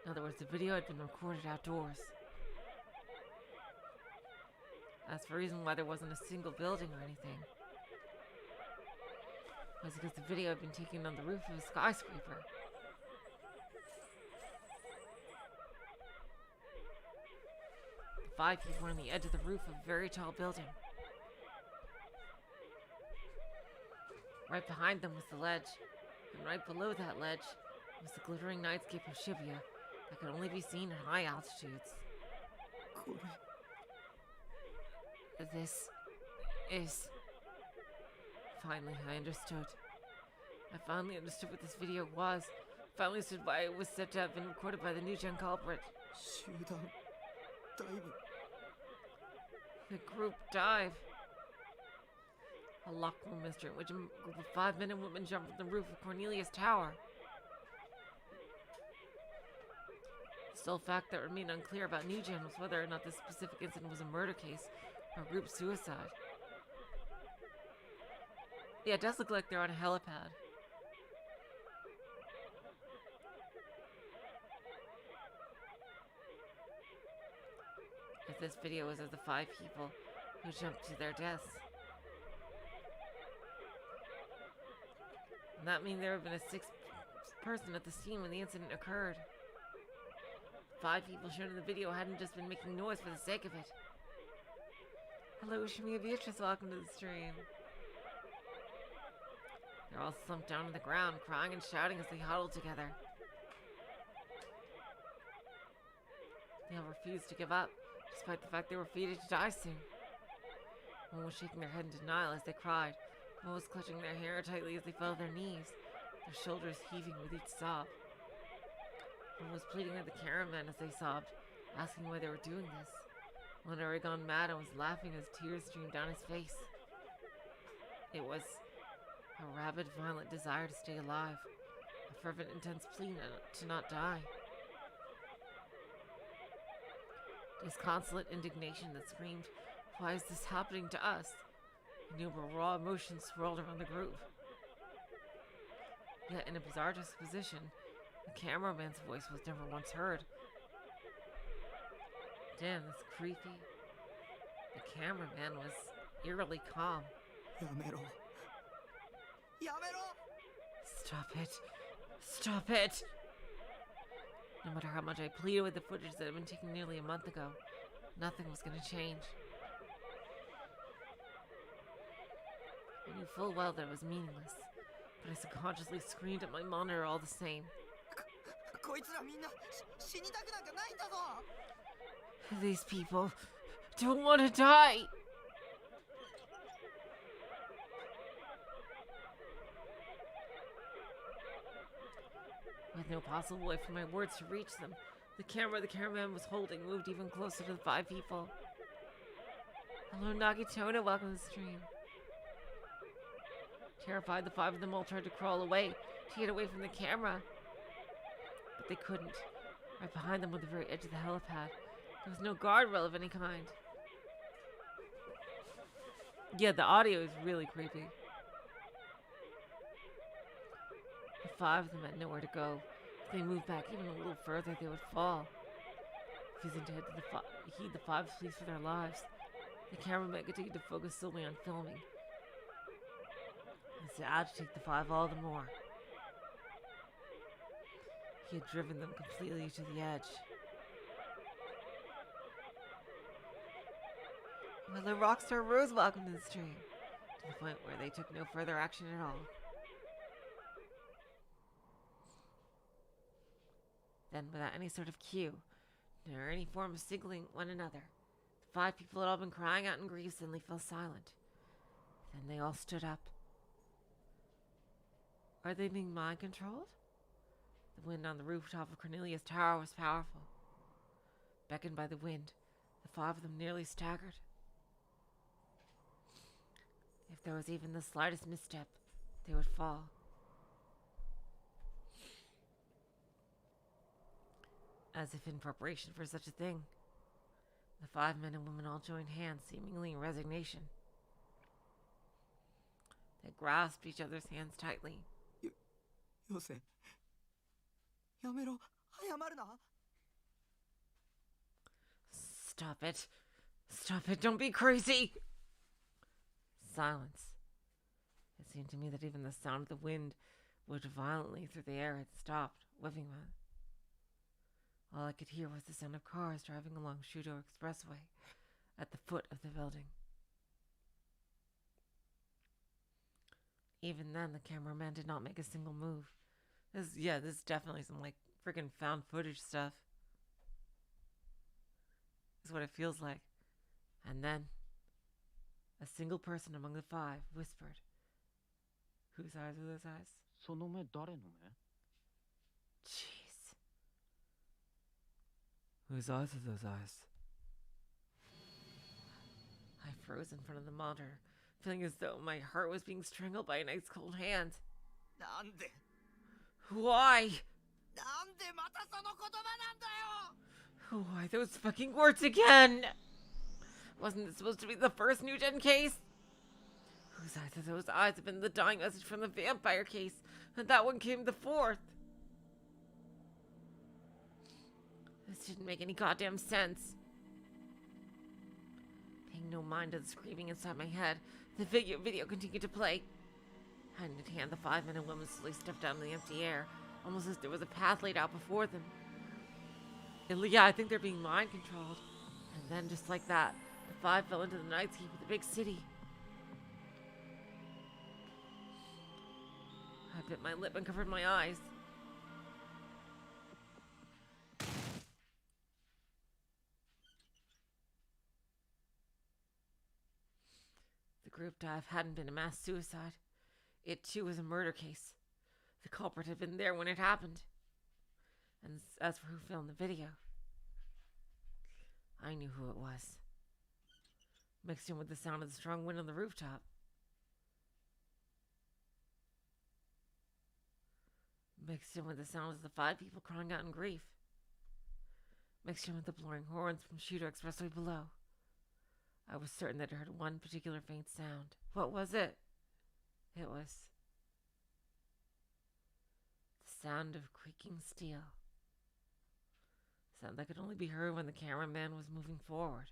In other words, the video had been recorded outdoors. That's the reason why there wasn't a single building or anything. It was because the video had been taken on the roof of a skyscraper. The 5 people were on the edge of the roof of a very tall building. Right behind them was the ledge, and right below that ledge was the glittering nightscape of Shibuya that could only be seen at high altitudes. This is... Finally, I understood. I finally understood what this video was. Finally understood why it was said to have been recorded by the new-gen culprit. The group dive. A locked room mystery in which a group of 5 men and women jumped from the roof of Cornelius Tower. The sole fact that remained unclear about New Gen was whether or not this specific incident was a murder case or a group suicide. Yeah, it does look like they're on a helipad. If this video was of the 5 people who jumped to their deaths, that means there would have been a 6th person at the scene when the incident occurred. 5 people shown in the video hadn't just been making noise for the sake of it. Hello, Shimi and Beatrice, welcome to the stream. They're all slumped down on the ground, crying and shouting as they huddled together. They all refused to give up, despite the fact they were fated to die soon. One was shaking their head in denial as they cried. One was clutching their hair tightly as they fell to their knees, their shoulders heaving with each sob. One was pleading with the cameraman as they sobbed, asking why they were doing this. One had already gone mad and was laughing as tears streamed down his face. It was a rabid, violent desire to stay alive, a fervent, intense plea to not die. Disconsolate indignation that screamed, "Why is this happening to us?" Innumerable raw emotions swirled around the group. Yet in a bizarre juxtaposition, the cameraman's voice was never once heard. Damn, that's creepy. The cameraman was eerily calm. Stop it. Stop it! No matter how much I pleaded with the footage that had been taken nearly a month ago, nothing was going to change. I knew full well that it was meaningless, but I subconsciously screamed at my monitor all the same. These people don't want to die! With no possible way for my words to reach them, the cameraman was holding moved even closer to the 5 people. Hello, Nagitona, welcome to the stream. Terrified, the 5 of them all tried to crawl away to get away from the camera. But they couldn't. Right behind them, on the very edge of the helipad, there was no guardrail of any kind. Yeah, the audio is really creepy. The 5 of them had nowhere to go. If they moved back even a little further, they would fall. Refusing to heed the 5's pleas for their lives, the cameraman continued to focus solely on filming. This to agitate the 5 all the more. He had driven them completely to the edge. Hello, Rockstar Rose, welcome to the stream. To the point where they took no further action at all. Then, without any sort of cue, nor any form of signaling one another, the 5 people had all been crying out in grief suddenly fell silent. Then they all stood up. Are they being mind-controlled? The wind on the rooftop of Cornelius Tower was powerful. Beckoned by the wind, the 5 of them nearly staggered. If there was even the slightest misstep, they would fall. As if in preparation for such a thing, the 5 men and women all joined hands, seemingly in resignation. They grasped each other's hands tightly. よせやめろ謝るな Stop it. Stop it. Don't be crazy. Silence. It seemed to me that even the sound of the wind whipped violently through the air had stopped, whipping me. All I could hear was the sound of cars driving along Shudo Expressway at the foot of the building. Even then, the cameraman did not make a single move. This is definitely some, like, freaking found footage stuff. Is what it feels like. And then, a single person among the 5 whispered, "Whose eyes are those eyes?" その目誰の目 Jeez. Whose eyes are those eyes? I froze in front of the monitor, feeling as though my heart was being strangled by an ice-cold hand. なんで Why? なんでまたその言葉なんだよ Why those fucking words again? Wasn't this supposed to be the first new gen case? Whose eyes are those eyes have been the dying message from the vampire case, and that one came the 4th. This didn't make any goddamn sense. Paying no mind to the screaming inside my head, the video continued to play. Hand in hand, the 5 men and women slowly stepped out into the empty air, almost as there was a path laid out before them. Yeah, I think they're being mind controlled. And then, just like that, the 5 fell into the nightscape of the big city. I bit my lip and covered my eyes. The group dive hadn't been a mass suicide. It too was a murder case. The culprit had been there when it happened. And as for who filmed the video, I knew who it was. Mixed in with the sound of the strong wind on the rooftop. Mixed in with the sounds of the 5 people crying out in grief. Mixed in with the blaring horns from Shudo Expressway below. I was certain that I heard one particular faint sound. What was it? It was the sound of creaking steel. Sound that could only be heard when the cameraman was moving forward.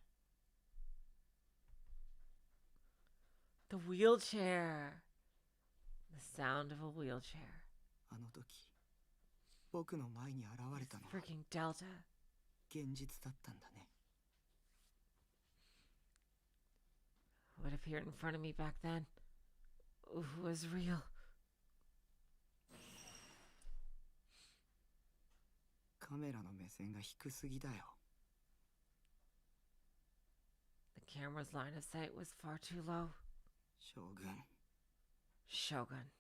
The wheelchair. The sound of a wheelchair. あの時僕の前に現れたのは Freaking Delta. 現実だったんだね What appeared in front of me back then was real. カメラの目線が低すぎだよ The camera's line of sight was far too low. 将軍 Shogun.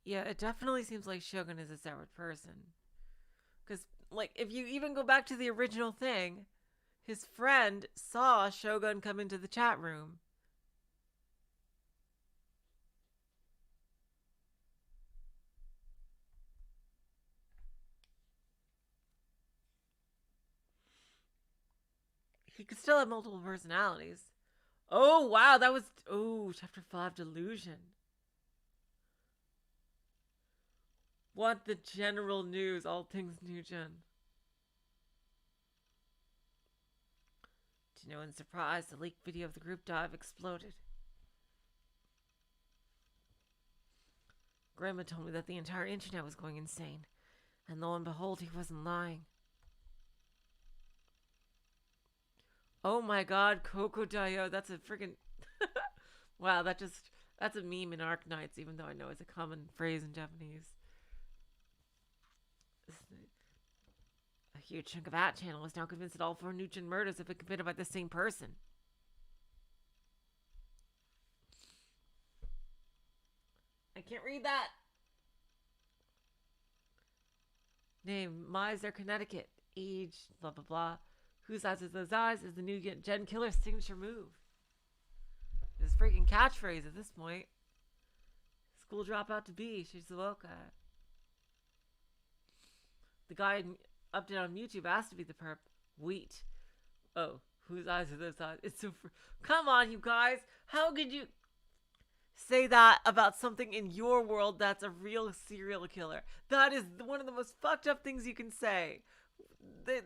Yeah, it definitely seems like Shogun is a separate person. Because, like, if you even go back to the original thing, his friend saw Shogun come into the chat room. He could still have multiple personalities. Oh, wow, that was... Oh, Chapter 5, Delusion. Want the general news, all things new gen. To no one's surprise, the leaked video of the group dive exploded. Grandma told me that the entire internet was going insane. And lo and behold, he wasn't lying. Oh my god, Kokodayo, that's a freaking... Wow, that's a meme in Arc Knights, even though I know it's a common phrase in Japanese. A huge chunk of that channel is now convinced that all 4 Nugent murders have been committed by the same person. I can't read that. Name, Miser, Connecticut. Age, blah, blah, blah. Whose eyes are those eyes is the new Gen Killer's signature move. His freaking catchphrase at this point. School dropout to be Shizuoka. The guy updated on YouTube asked to be the perp. Wheat. Oh, whose eyes are those eyes? It's so. Come on, you guys. How could you say that about something in your world that's a real serial killer? That is one of the most fucked up things you can say.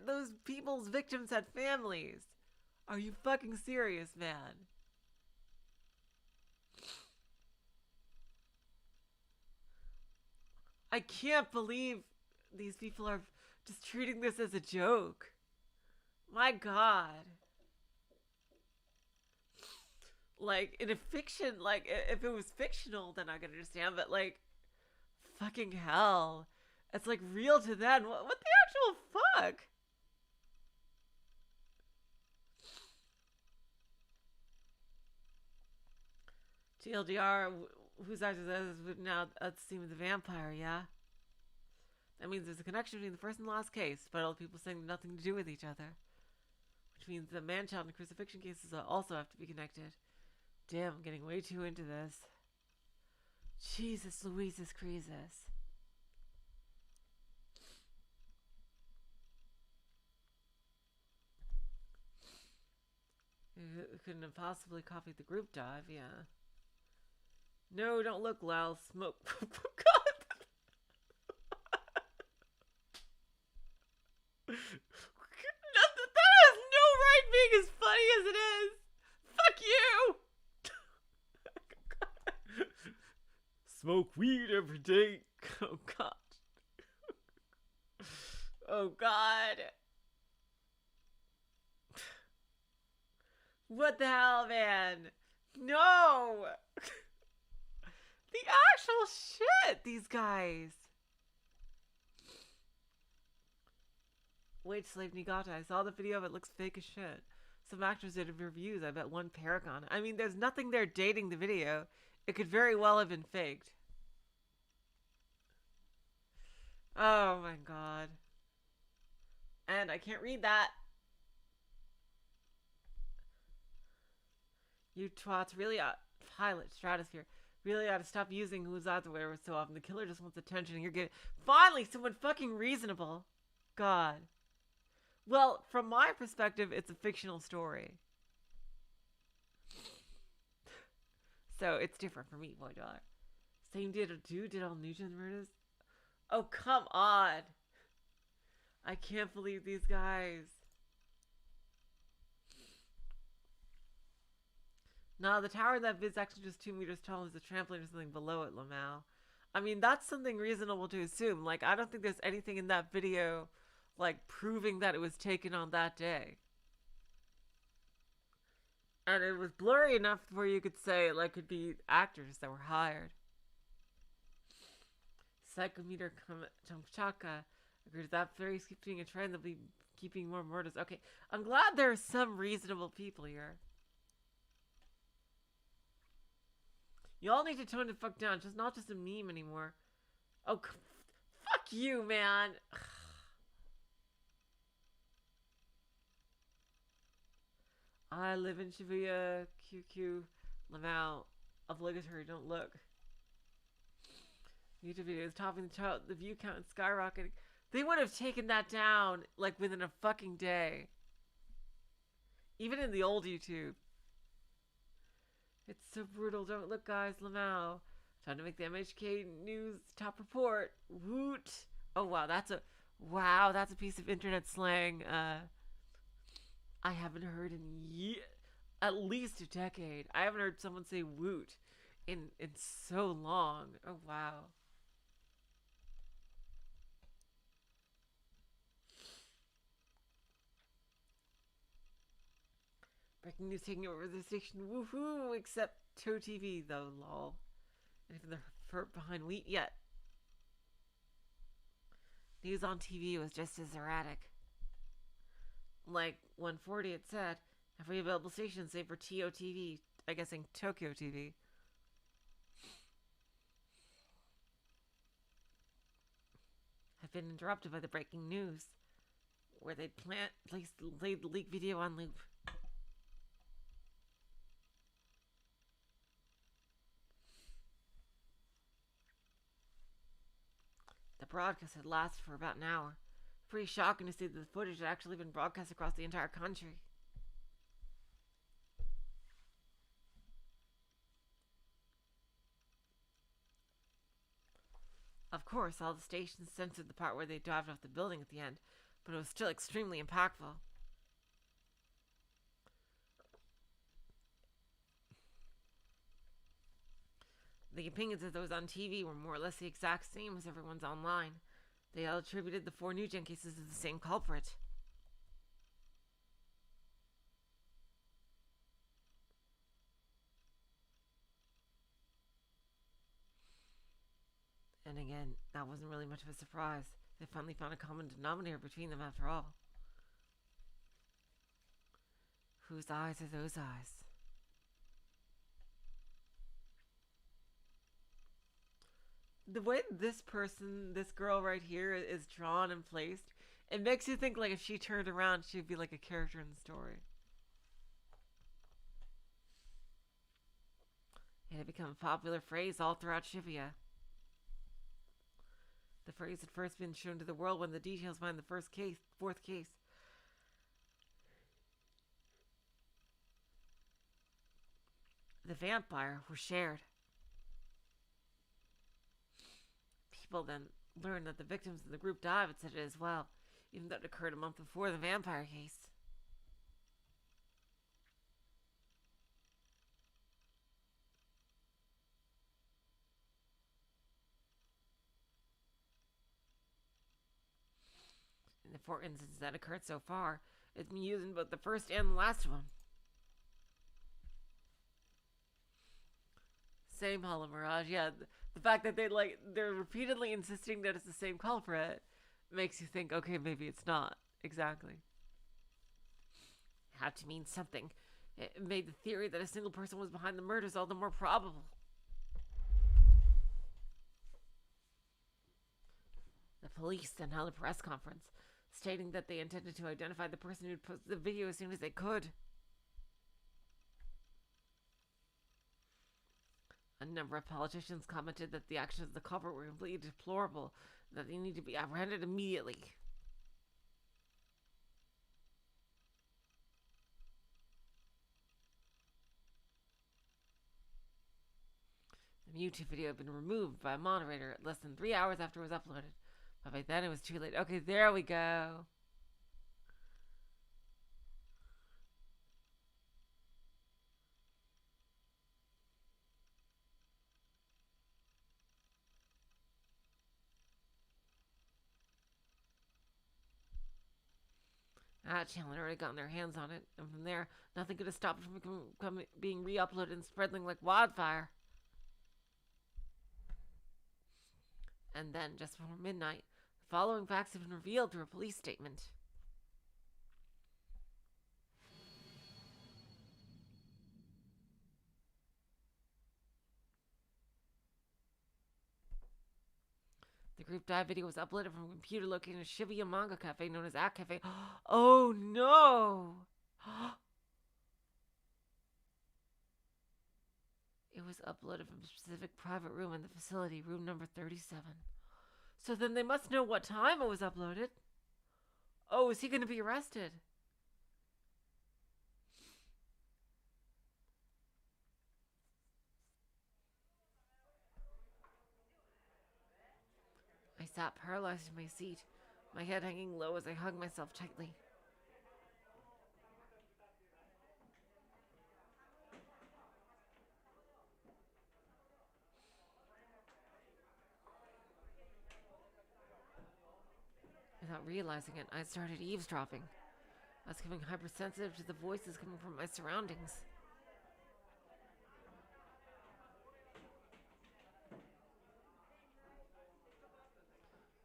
Those people's victims had families. Are you fucking serious, man? I can't believe these people are just treating this as a joke. My God. Like, in a fiction, like, if it was fictional, then I could understand, but, like, fucking hell. It's, like, real to them. What the actual fuck? TLDR, whose eyes are those now at the scene with the vampire, yeah? That means there's a connection between the first and last case, but all people saying nothing to do with each other. Which means the man-child and crucifixion cases also have to be connected. Damn, I'm getting way too into this. Jesus Louises Creases. Couldn't have possibly copied the group dive, yeah. No, don't look, Lal. Smoke. God! That has no right being as funny as it is! Fuck you! Smoke weed every day. Oh, God. Oh, God. What the hell, man? No! The actual shit, these guys. Wait, Slave Nigata, I saw the video of it. Looks fake as shit. Some actors did reviews. I bet one Paragon. I mean, there's nothing there dating the video. It could very well have been faked. Oh my God. And I can't read that. You twats really ought, pilot, stratosphere, really ought to stop using who's out the whatever so often. The killer just wants attention and you're getting, finally, someone fucking reasonable. God. Well, from my perspective, it's a fictional story. So it's different for me, $1. Same dude did all Nugent murders? Oh, come on. I can't believe these guys. No, the tower in that vid's actually just 2 meters tall. There's a trampoline or something below it, Lamau. I mean, that's something reasonable to assume. Like, I don't think there's anything in that video, like, proving that it was taken on that day. And it was blurry enough where you could say, like, it could be actors that were hired. Psychometer Kamchaka agrees that very keeping a trend. They'll be keeping more murders. Okay, I'm glad there are some reasonable people here. You all need to tone the fuck down. Just not just a meme anymore. Oh, fuck you, man. I live in Shibuya, QQ, Lamau. Obligatory, don't look. YouTube videos topping the chart, the view count skyrocketing. They would have taken that down, like, within a fucking day. Even in the old YouTube. It's so brutal. Don't look, guys. Lamau. Trying to make the MHK news top report. Woot. Oh, wow. That's a piece of internet slang. I haven't heard in at least a decade. I haven't heard someone say woot in so long. Oh, wow. Breaking news taking over the station. Woohoo! Except Toe TV, though, lol. Anything the hurt behind wheat yet? News on TV was just as erratic. Like 140, it said, every available station save for TOTV. I guessing Tokyo TV. Have been interrupted by the breaking news, where they played the leak video on loop. broadcast had lasted for about an hour. Pretty shocking to see that the footage had actually been broadcast across the entire country. Of course, all the stations censored the part where they dived off the building at the end, but it was still extremely impactful. The opinions of those on TV were more or less the exact same as everyone's online. They all attributed the 4 new gen cases to the same culprit. And again, that wasn't really much of a surprise. They finally found a common denominator between them after all. Whose eyes are those eyes? The way this girl right here is drawn and placed, it makes you think like if she turned around, she'd be like a character in the story. It had become a popular phrase all throughout Shibuya. The phrase had first been shown to the world when the details behind the fourth case. The vampire were shared. People then learned that the victims in the group dive had said it as well, even though it occurred a month before the vampire case. In the 4 instances that occurred so far, it's been used in both the first and the last one. Same hollow mirage, yeah. The fact that they're repeatedly insisting that it's the same culprit makes you think, okay, maybe it's not. Exactly. It had to mean something. It made the theory that a single person was behind the murders all the more probable. The police then held a press conference, stating that they intended to identify the person who'd posted the video as soon as they could. A number of politicians commented that the actions of the culprit were completely deplorable and that they need to be apprehended immediately. The YouTube video had been removed by a moderator less than 3 hours after it was uploaded, but by then it was too late. Okay, there we go. That channel had already gotten their hands on it, and from there, nothing could have stopped it from being re-uploaded and spreading like wildfire. And then, just before midnight, the following facts have been revealed through a police statement. The group dive video was uploaded from a computer located in a Shibuya manga cafe known as At Cafe. Oh no! It was uploaded from a specific private room in the facility, room number 37. So then they must know what time it was uploaded. Oh, is he going to be arrested? I sat paralyzed in my seat, my head hanging low as I hugged myself tightly. Without realizing it, I started eavesdropping. I was becoming hypersensitive to the voices coming from my surroundings.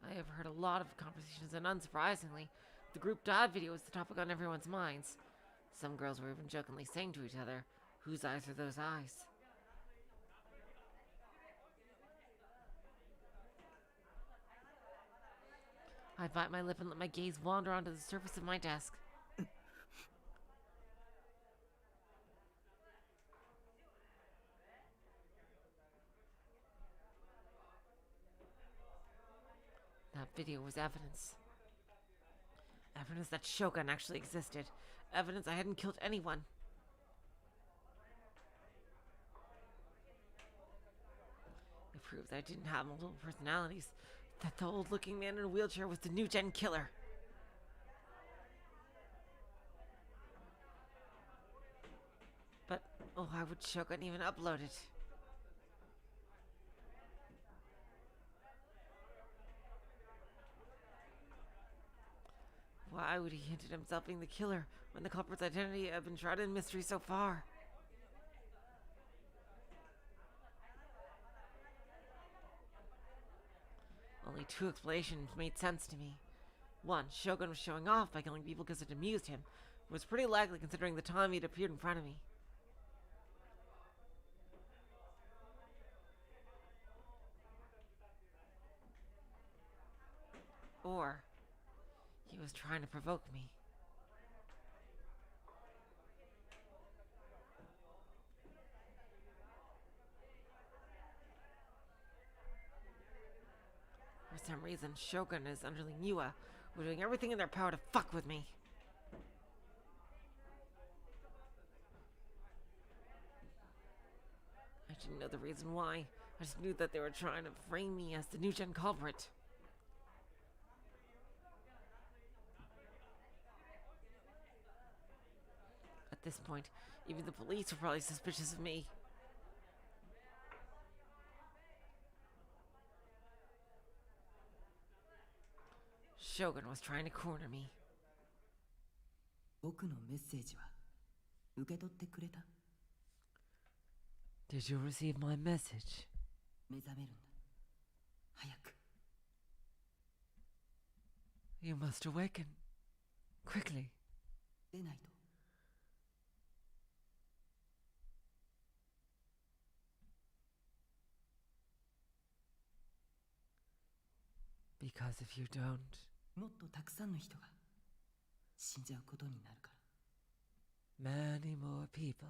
I have heard a lot of conversations, and unsurprisingly, the group dive video was the topic on everyone's minds. Some girls were even jokingly saying to each other, "Whose eyes are those eyes?" I bite my lip and let my gaze wander onto the surface of my desk. That video was evidence. Evidence that Shogun actually existed. Evidence I hadn't killed anyone. It proved I didn't have multiple personalities. That the old-looking man in a wheelchair was the new gen killer. But, oh, why would Shogun even upload it? Why would he hint at himself being the killer when the culprit's identity had been shrouded in mystery so far? Only two explanations made sense to me. One, Shogun was showing off by killing people because it amused him. It was pretty likely considering the time he'd appeared in front of me. Or, he was trying to provoke me. For some reason, Shogun and his underling NoaH were doing everything in their power to fuck with me. I didn't know the reason why. I just knew that they were trying to frame me as the new gen culprit. At this point, even the police were probably suspicious of me. Shogun was trying to corner me. 僕のメッセージは受け取ってくれた？ Did you receive my message? 目覚めるんだ。早く。 You must awaken. Quickly. 出ないと。 Because if you don't, もっとたくさんの人が死んじゃうことになるから。 many more people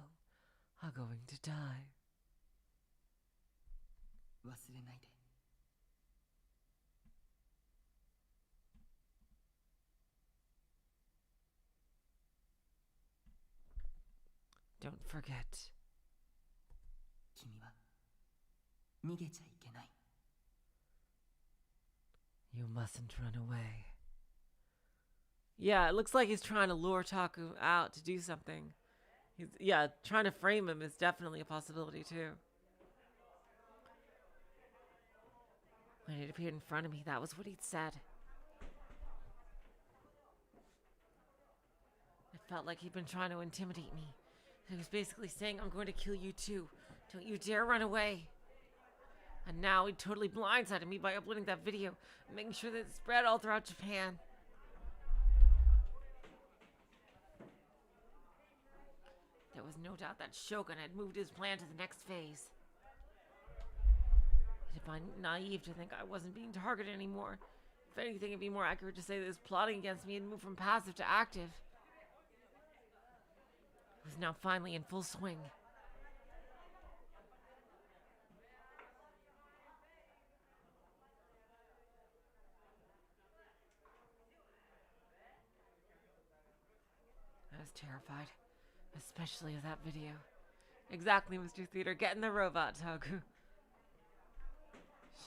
are going to die. 忘れないで。 Don't forget. 君は逃げちゃいけない。 You mustn't run away. Yeah, it looks like he's trying to lure Taku out to do something. Yeah, trying to frame him is definitely a possibility too. When it appeared in front of me, that was what he'd said. It felt like he'd been trying to intimidate me. He was basically saying, I'm going to kill you too. Don't you dare run away. And now he totally blindsided me by uploading that video and making sure that it spread all throughout Japan. There was no doubt that Shogun had moved his plan to the next phase. It'd be naive to think I wasn't being targeted anymore. If anything, it'd be more accurate to say that his plotting against me had moved from passive to active. It was now finally in full swing. I was terrified, especially of that video. Exactly, Mr. Theater, get in the robot, Taku.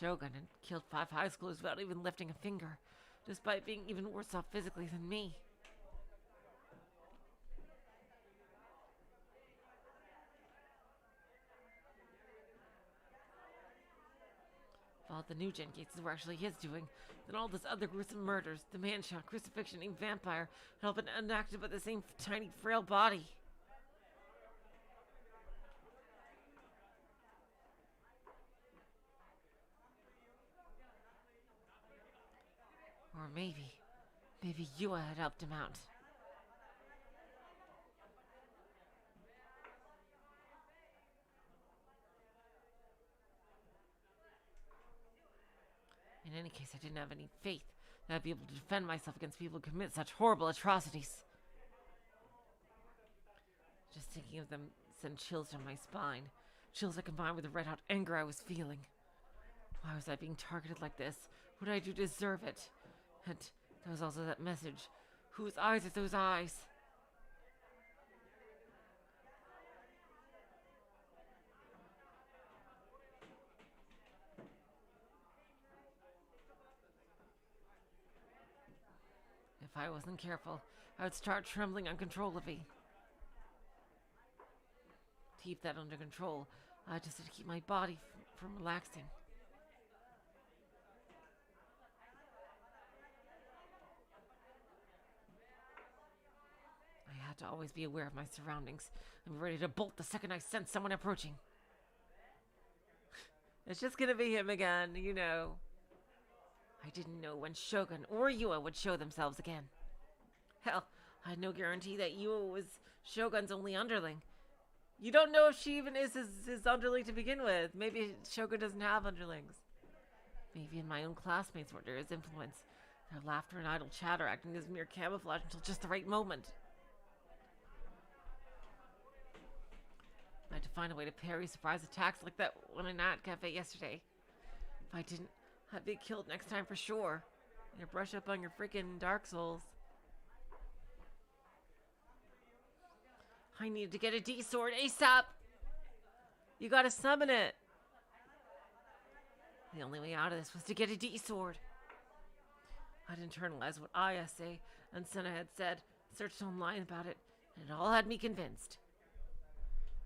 Shogun had killed 5 high schoolers without even lifting a finger, despite being even worse off physically than me. If all the new gen cases were actually his doing, then all this other gruesome murders, the man-shot, crucifixion, and vampire had all been enacted by the same tiny, frail body. Or maybe NoaH had helped him out. In any case, I didn't have any faith that I'd be able to defend myself against people who commit such horrible atrocities. Just thinking of them sent chills down my spine. Chills that combined with the red-hot anger I was feeling. Why was I being targeted like this? What did I do to deserve it? And there was also that message. Whose eyes are those eyes? If I wasn't careful, I would start trembling uncontrollably. To keep that under control, I just had to keep my body from relaxing. I had to always be aware of my surroundings and be ready to bolt the second I sense someone approaching. It's just gonna be him again, you know. I didn't know when Shogun or Yua would show themselves again. Hell, I had no guarantee that Yua was Shogun's only underling. You don't know if she even is his underling to begin with. Maybe Shogun doesn't have underlings. Maybe in my own classmates were under his influence. Their laughter and idle chatter acting as mere camouflage until just the right moment. I had to find a way to parry surprise attacks like that one in that cafe yesterday. If I didn't, I'd be killed next time for sure. You brush up on your freaking Dark Souls. I needed to get a D sword ASAP. You gotta summon it. The only way out of this was to get a D sword. I'd internalized what ISA and Senna had said, searched online about it, and it all had me convinced.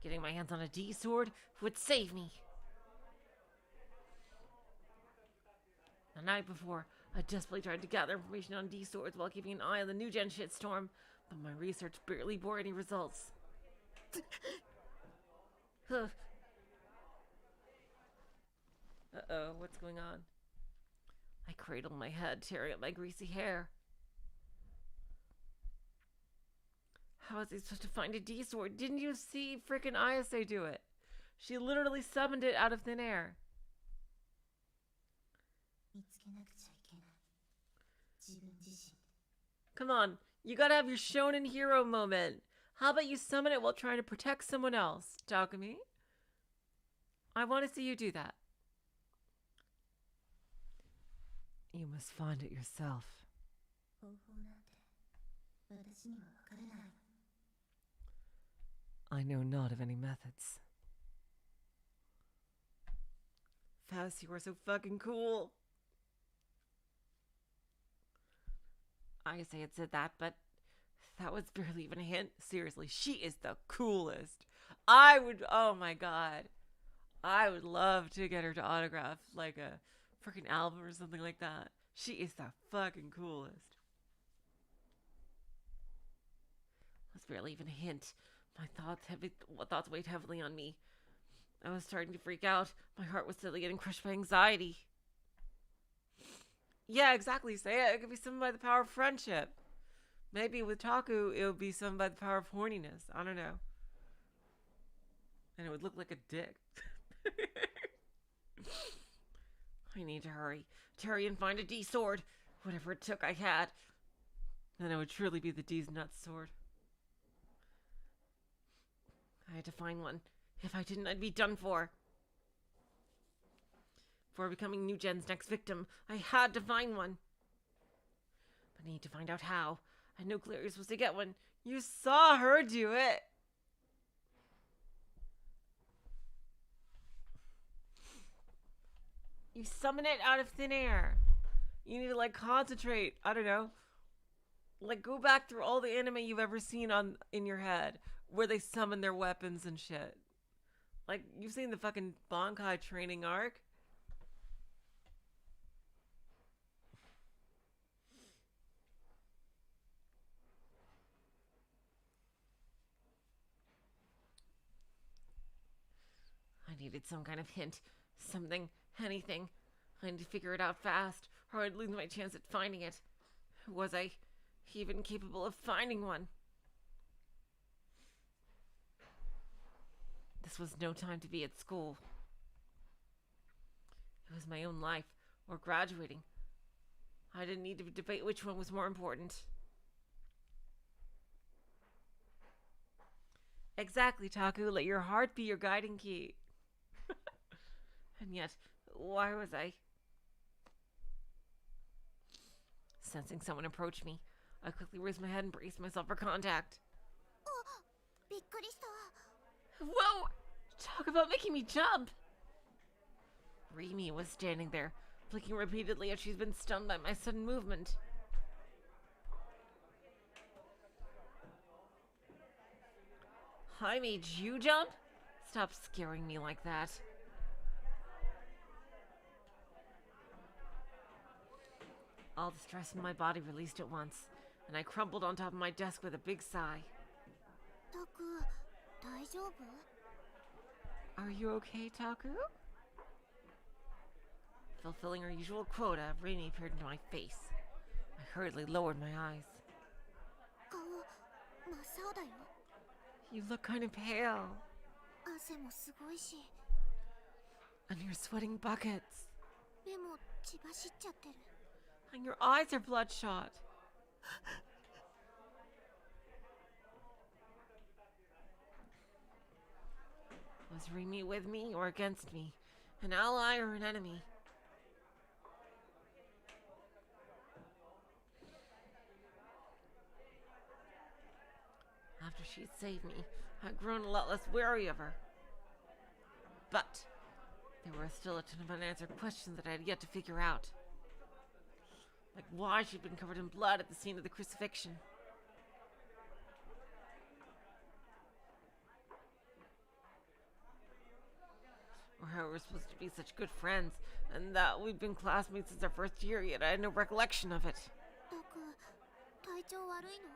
Getting my hands on a D sword would save me. The night before, I desperately tried to gather information on D swords while keeping an eye on the new gen shitstorm, but my research barely bore any results. Uh-oh, what's going on? I cradled my head, tearing at my greasy hair. How was I supposed to find a D sword? Didn't you see frickin' ISA do it? She literally summoned it out of thin air. Come on, you gotta have your shonen hero moment. How about you summon it while trying to protect someone else, Takumi? I want to see you do that. You must find it yourself. I know not of any methods. Faust, you are so fucking cool. I say it said that, but that was barely even a hint. Seriously, she is the coolest. Oh my god. I would love to get her to autograph like a freaking album or something like that. She is the fucking coolest. That's barely even a hint. My thoughts weighed heavily on me. I was starting to freak out. My heart was steadily getting crushed by anxiety. Yeah, exactly. Say it. It could be summoned by the power of friendship. Maybe with Taku, it would be summoned by the power of horniness. I don't know. And it would look like a dick. I need to hurry. Hurry and find a D sword. Whatever it took, I had. Then it would truly be the D's nuts sword. I had to find one. If I didn't, I'd be done for. Before becoming New Gen's next victim, I had to find one. But I need to find out how. I had no clue you're supposed to get one. You saw her do it. You summon it out of thin air. You need to like concentrate. I don't know. Like go back through all the anime you've ever seen in your head where they summon their weapons and shit. Like you've seen the fucking Bankai training arc. I needed some kind of hint. Something. Anything. I had to figure it out fast, or I'd lose my chance at finding it. Was I even capable of finding one? This was no time to be at school. It was my own life, or graduating. I didn't need to debate which one was more important. Exactly, Taku. Let your heart be your guiding key. And yet, why was I? Sensing someone approach me, I quickly raised my head and braced myself for contact. びっくりした。 Whoa! Talk about making me jump! Rimi was standing there, blinking repeatedly as she's been stunned by my sudden movement. I made you jump? Stop scaring me like that. All the stress in my body released at once, and I crumpled on top of my desk with a big sigh. タク、大丈夫？ Are you okay, Taku? Fulfilling her usual quota, Rimi peered into my face. I hurriedly lowered my eyes. 顔、真っ青だよ。 You look kind of pale, 汗もすごいし、 and you're sweating buckets, 目も血走っちゃってる。 and your eyes are bloodshot. Was Rimi with me or against me? An ally or an enemy? After she'd saved me, I'd grown a lot less wary of her. But there were still a ton of unanswered questions that I had yet to figure out. Like why she'd been covered in blood at the scene of the crucifixion. Or how we were supposed to be such good friends, and that we'd been classmates since our first year, yet I had no recollection of it. タク、体調悪いの？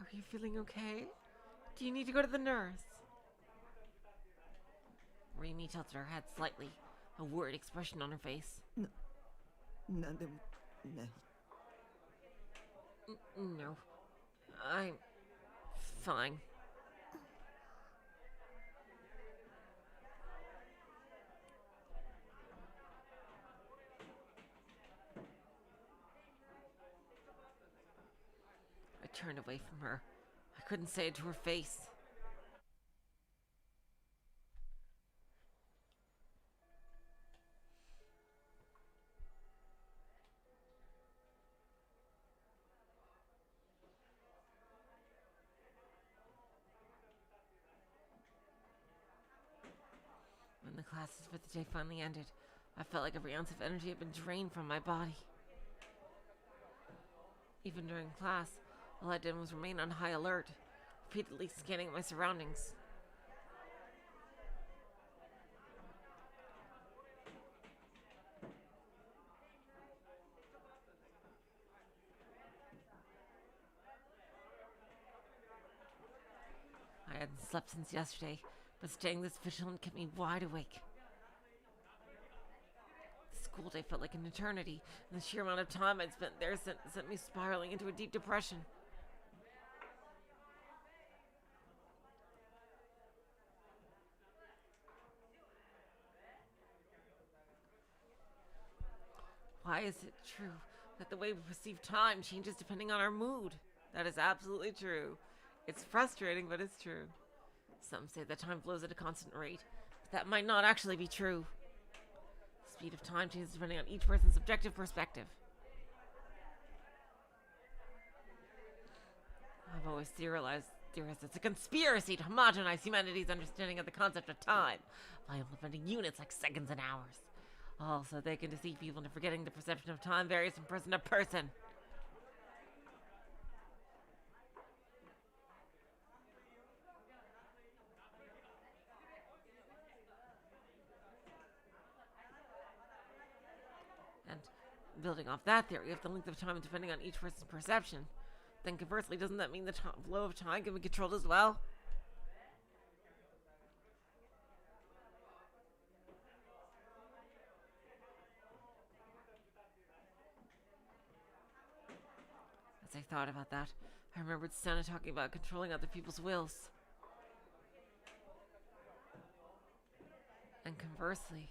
Are you feeling okay? Do you need to go to the nurse? Rimi tilted her head slightly, a worried expression on her face. なんでもない。 No, I'm fine. I turned away from her. I couldn't say it to her face. When the classes for the day finally ended, I felt like every ounce of energy had been drained from my body. Even during class, all I did was remain on high alert, repeatedly scanning my surroundings. I hadn't slept since yesterday, but staying this vigilant kept me wide awake. The school day felt like an eternity, and the sheer amount of time I'd spent there sent me spiraling into a deep depression. Why is it true that the way we perceive time changes depending on our mood? That is absolutely true. It's frustrating, but it's true. Some say that time flows at a constant rate, but that might not actually be true. The speed of time changes depending on each person's subjective perspective. I've always theorized it's a conspiracy to homogenize humanity's understanding of the concept of time by implementing units like seconds and hours. All so they can deceive people into forgetting the perception of time varies from person to person. And building off that theory of the length of time depending on each person's perception, then conversely, doesn't that mean the flow of time can be controlled as well? As I thought about that, I remembered Santa talking about controlling other people's wills. And conversely,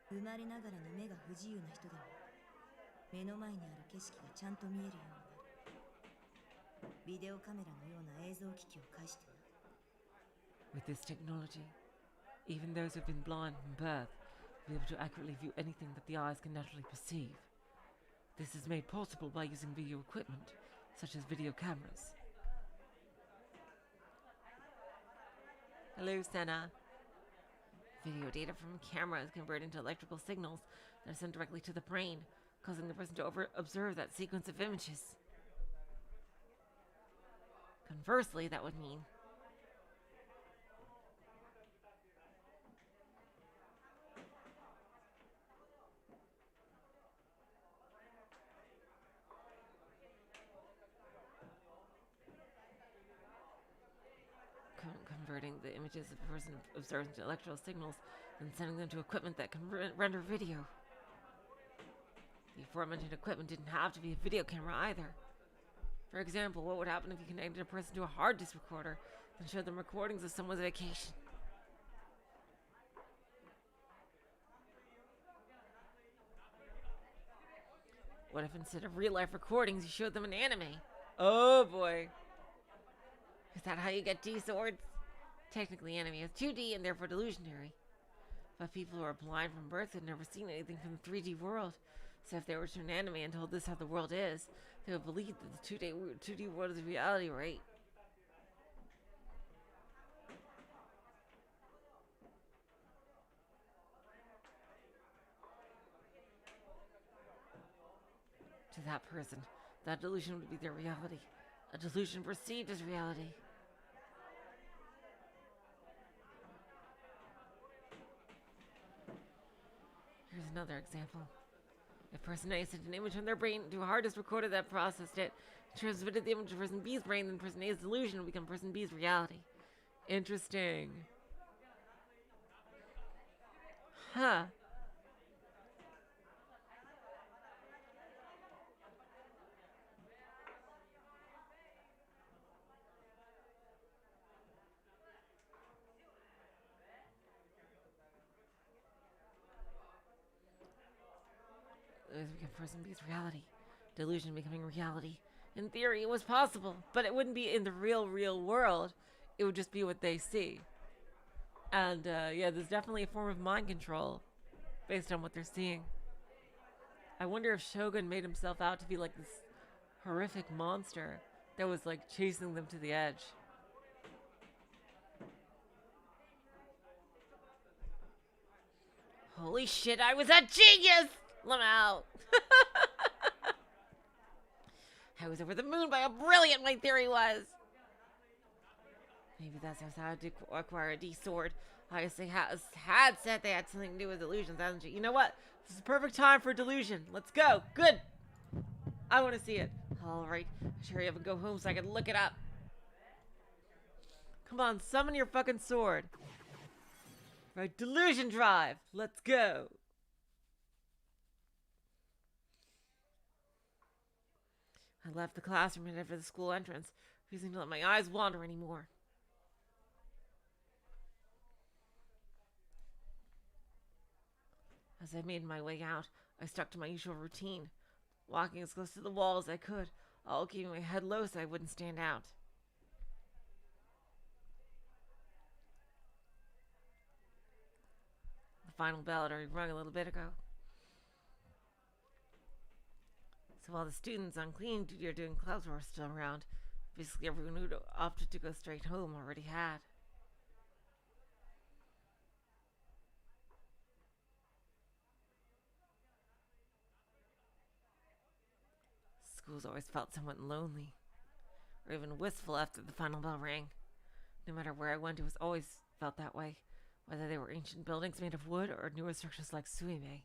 生まれながらに目が不自由な人でも目の前にある景色がちゃんと見えるようになる。ビデオカメラのような映像機器を介してな。 With this technology, even those who've been blind from birth will be able to accurately view anything that the eyes can naturally perceive. This is made possible by using video equipment, such as video cameras. Hello, Senna. Video data from cameras convert into electrical signals that are sent directly to the brain, causing the person to observe that sequence of images. Conversely, that would mean converting the images of a person observes into electrical signals and sending them to equipment that can render video. The aforementioned equipment didn't have to be a video camera either. For example, what would happen if you connected a person to a hard disk recorder and showed them recordings of someone's vacation? What if instead of real-life recordings, you showed them an anime? Oh boy. Is that how you get D-swords? Technically, anime is 2D and therefore delusionary. But people who are blind from birth had never seen anything from the 3D world. So if they were to an anime and told this how the world is, they would believe that the 2D world is reality, right? To that person, that delusion would be their reality. A delusion perceived as reality. Here's another example. If person A sent an image from their brain to a hard disk recorder that processed it, transmitted the image to person B's brain, then person A's delusion will become person B's reality. Interesting. Huh. It became person B's reality. Delusion becoming reality. In theory, it was possible, but it wouldn't be in the real world. It would just be what they see. And yeah, there's definitely a form of mind control based on what they're seeing. I wonder if Shogun made himself out to be like this horrific monster that was like chasing them to the edge. Holy shit, I was a genius! Let me out. I was over the moon by how brilliant my theory was. Maybe that's how to acquire a D-sword. Obviously had said they had something to do with delusions, hasn't she? You know what? This is the perfect time for delusion. Let's go. Good. I want to see it. Alright. Hurry up and go home so I can look it up. Come on, summon your fucking sword. Right, delusion drive. Let's go. I left the classroom and headed for the school entrance, refusing to let my eyes wander anymore. As I made my way out, I stuck to my usual routine, walking as close to the wall as I could, all keeping my head low so I wouldn't stand out. The final bell had already rung a little bit ago. So while the students on cleaning duty or doing clubs were still around, basically everyone who'd opted to go straight home already had. Schools always felt somewhat lonely, or even wistful after the final bell rang. No matter where I went, it was always felt that way, whether they were ancient buildings made of wood or newer structures like Suime.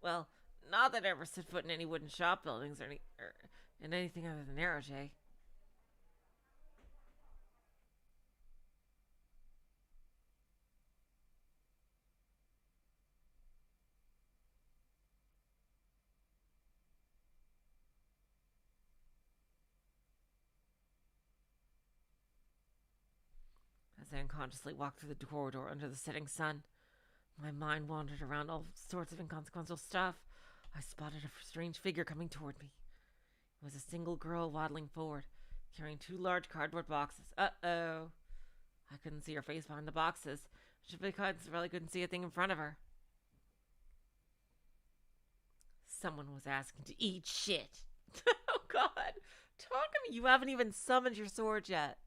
Well, not that I ever set foot in any wooden shop buildings or in anything other than NoaH. As I unconsciously walked through the corridor under the setting sun, my mind wandered around all sorts of inconsequential stuff, I spotted a strange figure coming toward me. It was a single girl waddling forward, carrying 2 large cardboard boxes. Uh-oh. I couldn't see her face behind the boxes. She really couldn't see a thing in front of her. Someone was asking to eat shit. Oh, God. Takumi, you haven't even summoned your sword yet.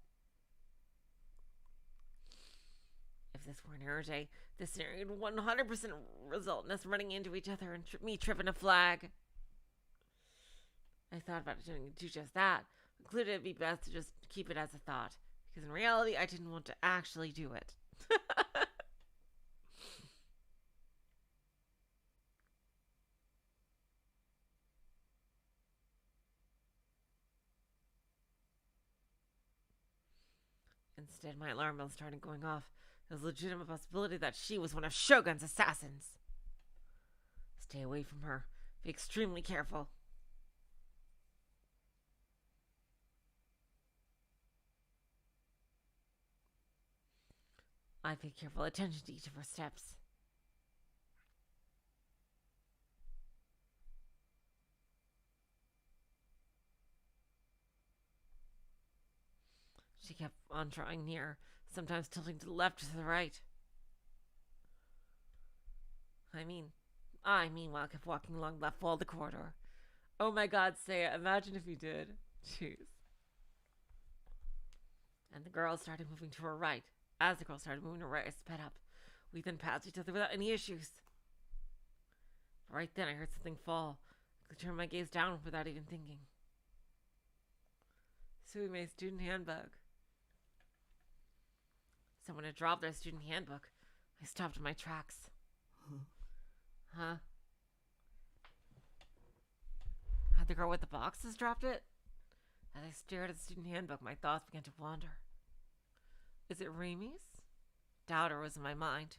If this were an Urge, this scenario would 100% result in us running into each other and me tripping a flag. I thought about doing just that. Concluded it'd be best to just keep it as a thought, because in reality, I didn't want to actually do it. Instead, my alarm bell started going off. There was a legitimate possibility that she was one of Shogun's assassins. Stay away from her. Be extremely careful. I paid careful attention to each of her steps. She kept on drawing near, sometimes tilting to the left or to the right. I meanwhile kept walking along the left wall of the corridor. Oh my God, Seiya, imagine if you did. Jeez. And the girl started moving to her right. As the girl started moving to her right, I sped up. We then passed each other without any issues. Right then, I heard something fall. I turned my gaze down without even thinking. Suime's student handbook. Someone had dropped their student handbook. I stopped in my tracks. Huh? Had the girl with the boxes dropped it? As I stared at the student handbook, my thoughts began to wander. Is it Rimi's? Doubter was in my mind.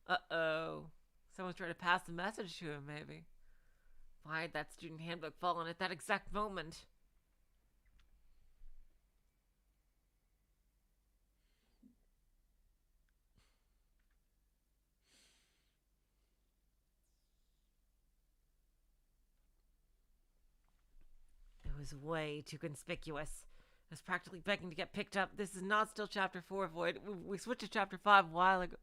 Uh-oh. Someone's trying to pass a message to him, maybe. Why had that student handbook fallen at that exact moment? It was way too conspicuous. It was practically begging to get picked up. This is not still Chapter 4, Void. We switched to Chapter 5 a while ago.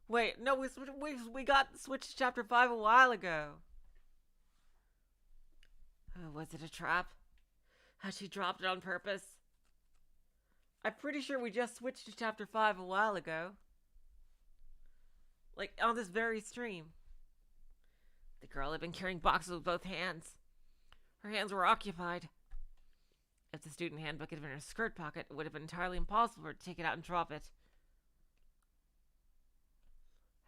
Wait, no, we got switched to Chapter 5 a while ago. Oh, was it a trap? Had she dropped it on purpose? I'm pretty sure we just switched to Chapter 5 a while ago. Like, on this very stream. The girl had been carrying boxes with both hands. Her hands were occupied. If the student handbook had been in her skirt pocket, it would have been entirely impossible for her to take it out and drop it.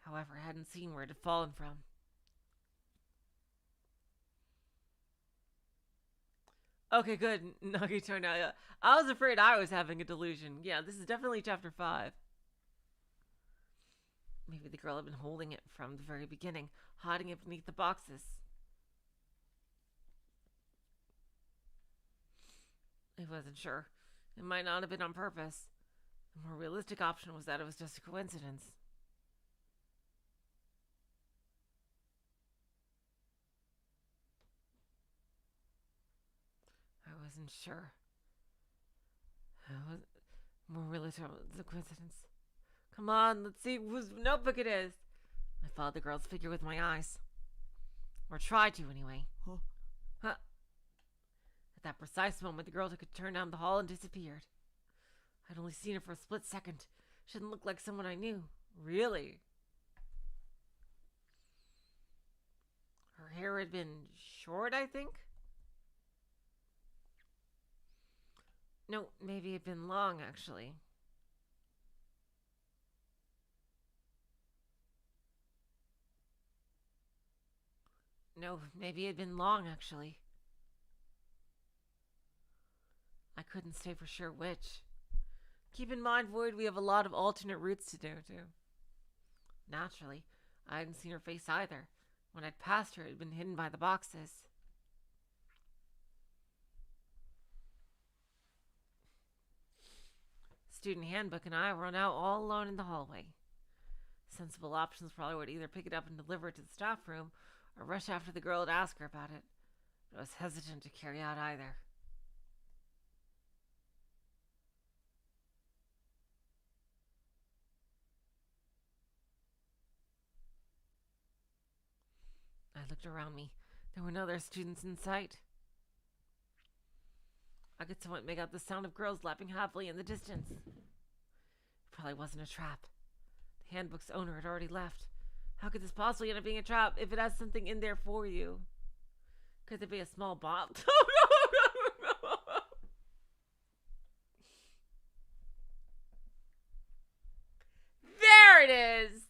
However, I hadn't seen where it had fallen from. Okay, good. Nagito, now, I was afraid I was having a delusion. Yeah, this is definitely Chapter 5. Maybe the girl had been holding it from the very beginning, hiding it beneath the boxes. I wasn't sure. It might not have been on purpose. The more realistic option was that it was just a coincidence. I wasn't sure. More realistic was a coincidence. Come on, let's see whose notebook it is. I followed the girl's figure with my eyes. Or tried to, anyway. Huh? At that precise moment, the girl took a turn down the hall and disappeared. I'd only seen her for a split second. She didn't look like someone I knew. Really? Her hair had been short, I think? No, maybe it had been long, actually. No, maybe it had been long, actually. I couldn't say for sure which. Keep in mind, Void, we have a lot of alternate routes to do, too. Naturally, I hadn't seen her face either. When I'd passed her, it had been hidden by the boxes. Student handbook and I were now all alone in the hallway. Sensible options probably would either pick it up and deliver it to the staff room or rush after the girl and ask her about it. But I was hesitant to carry out either. I looked around me. There were no other students in sight. I could somewhat make out the sound of girls laughing happily in the distance. It probably wasn't a trap. The handbook's owner had already left. How could this possibly end up being a trap if it has something in there for you? Could there be a small bomb? No. There it is!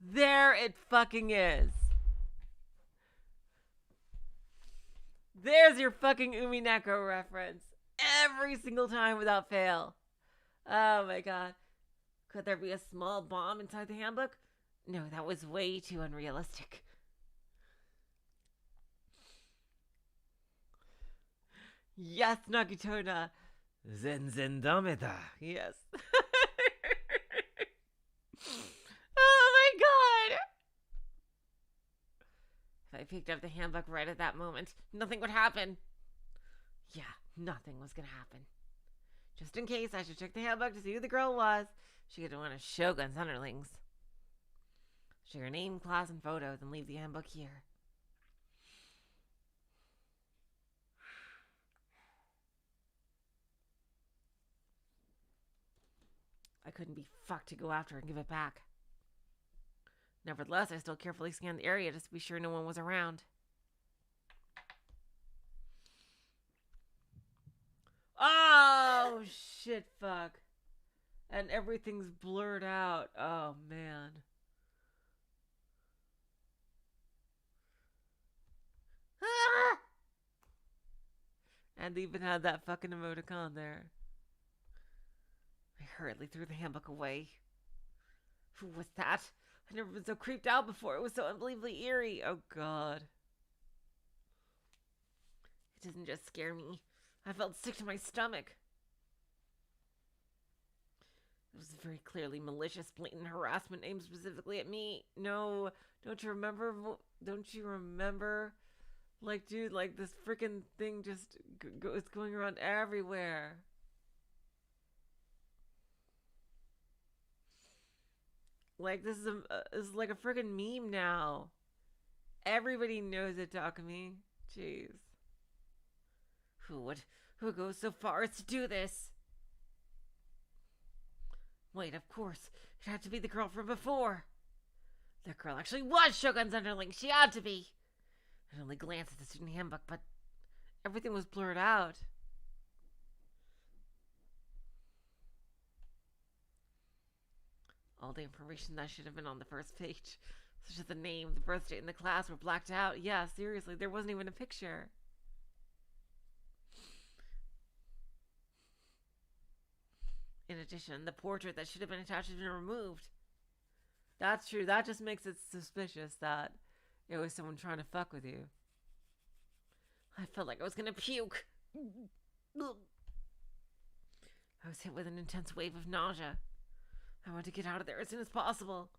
There it fucking is. There's your fucking Umineko reference. Every single time without fail. Oh my god. Could there be a small bomb inside the handbook? No, that was way too unrealistic. Yes, Nagitona. Zen dameda. Yes. Oh my god! If I picked up the handbook right at that moment, nothing would happen. Yeah, nothing was gonna happen. Just in case, I should check the handbook to see who the girl was. She could have one of Shogun's underlings. Share her name, class, and photos, and leave the handbook here. I couldn't be fucked to go after her and give it back. Nevertheless, I still carefully scanned the area just to be sure no one was around. Oh, shit, fuck. And everything's blurred out. Oh, man. Ah! And they even had that fucking emoticon there. I hurriedly threw the handbook away. Who was that? I've never been so creeped out before. It was so unbelievably eerie. Oh, God. It didn't just scare me. I felt sick to my stomach. It was very clearly malicious, blatant harassment aimed specifically at me. No, don't you remember? Don't you remember? Like, dude, like this freaking thing just is going around everywhere. Like, this is like a freaking meme now. Everybody knows it, Takumi. Jeez. Who would go so far as to do this? Wait, of course. It had to be the girl from before. That girl actually was Shogun's underling. She had to be. I only glanced at the student handbook, but everything was blurred out. All the information that should have been on the first page, such as the name, the birth date, and the class, were blacked out. Yeah, seriously, there wasn't even a picture. In addition, the portrait that should have been attached has been removed. That's true. That just makes it suspicious that it was someone trying to fuck with you. I felt like I was gonna puke. I was hit with an intense wave of nausea. I want to get out of there as soon as possible.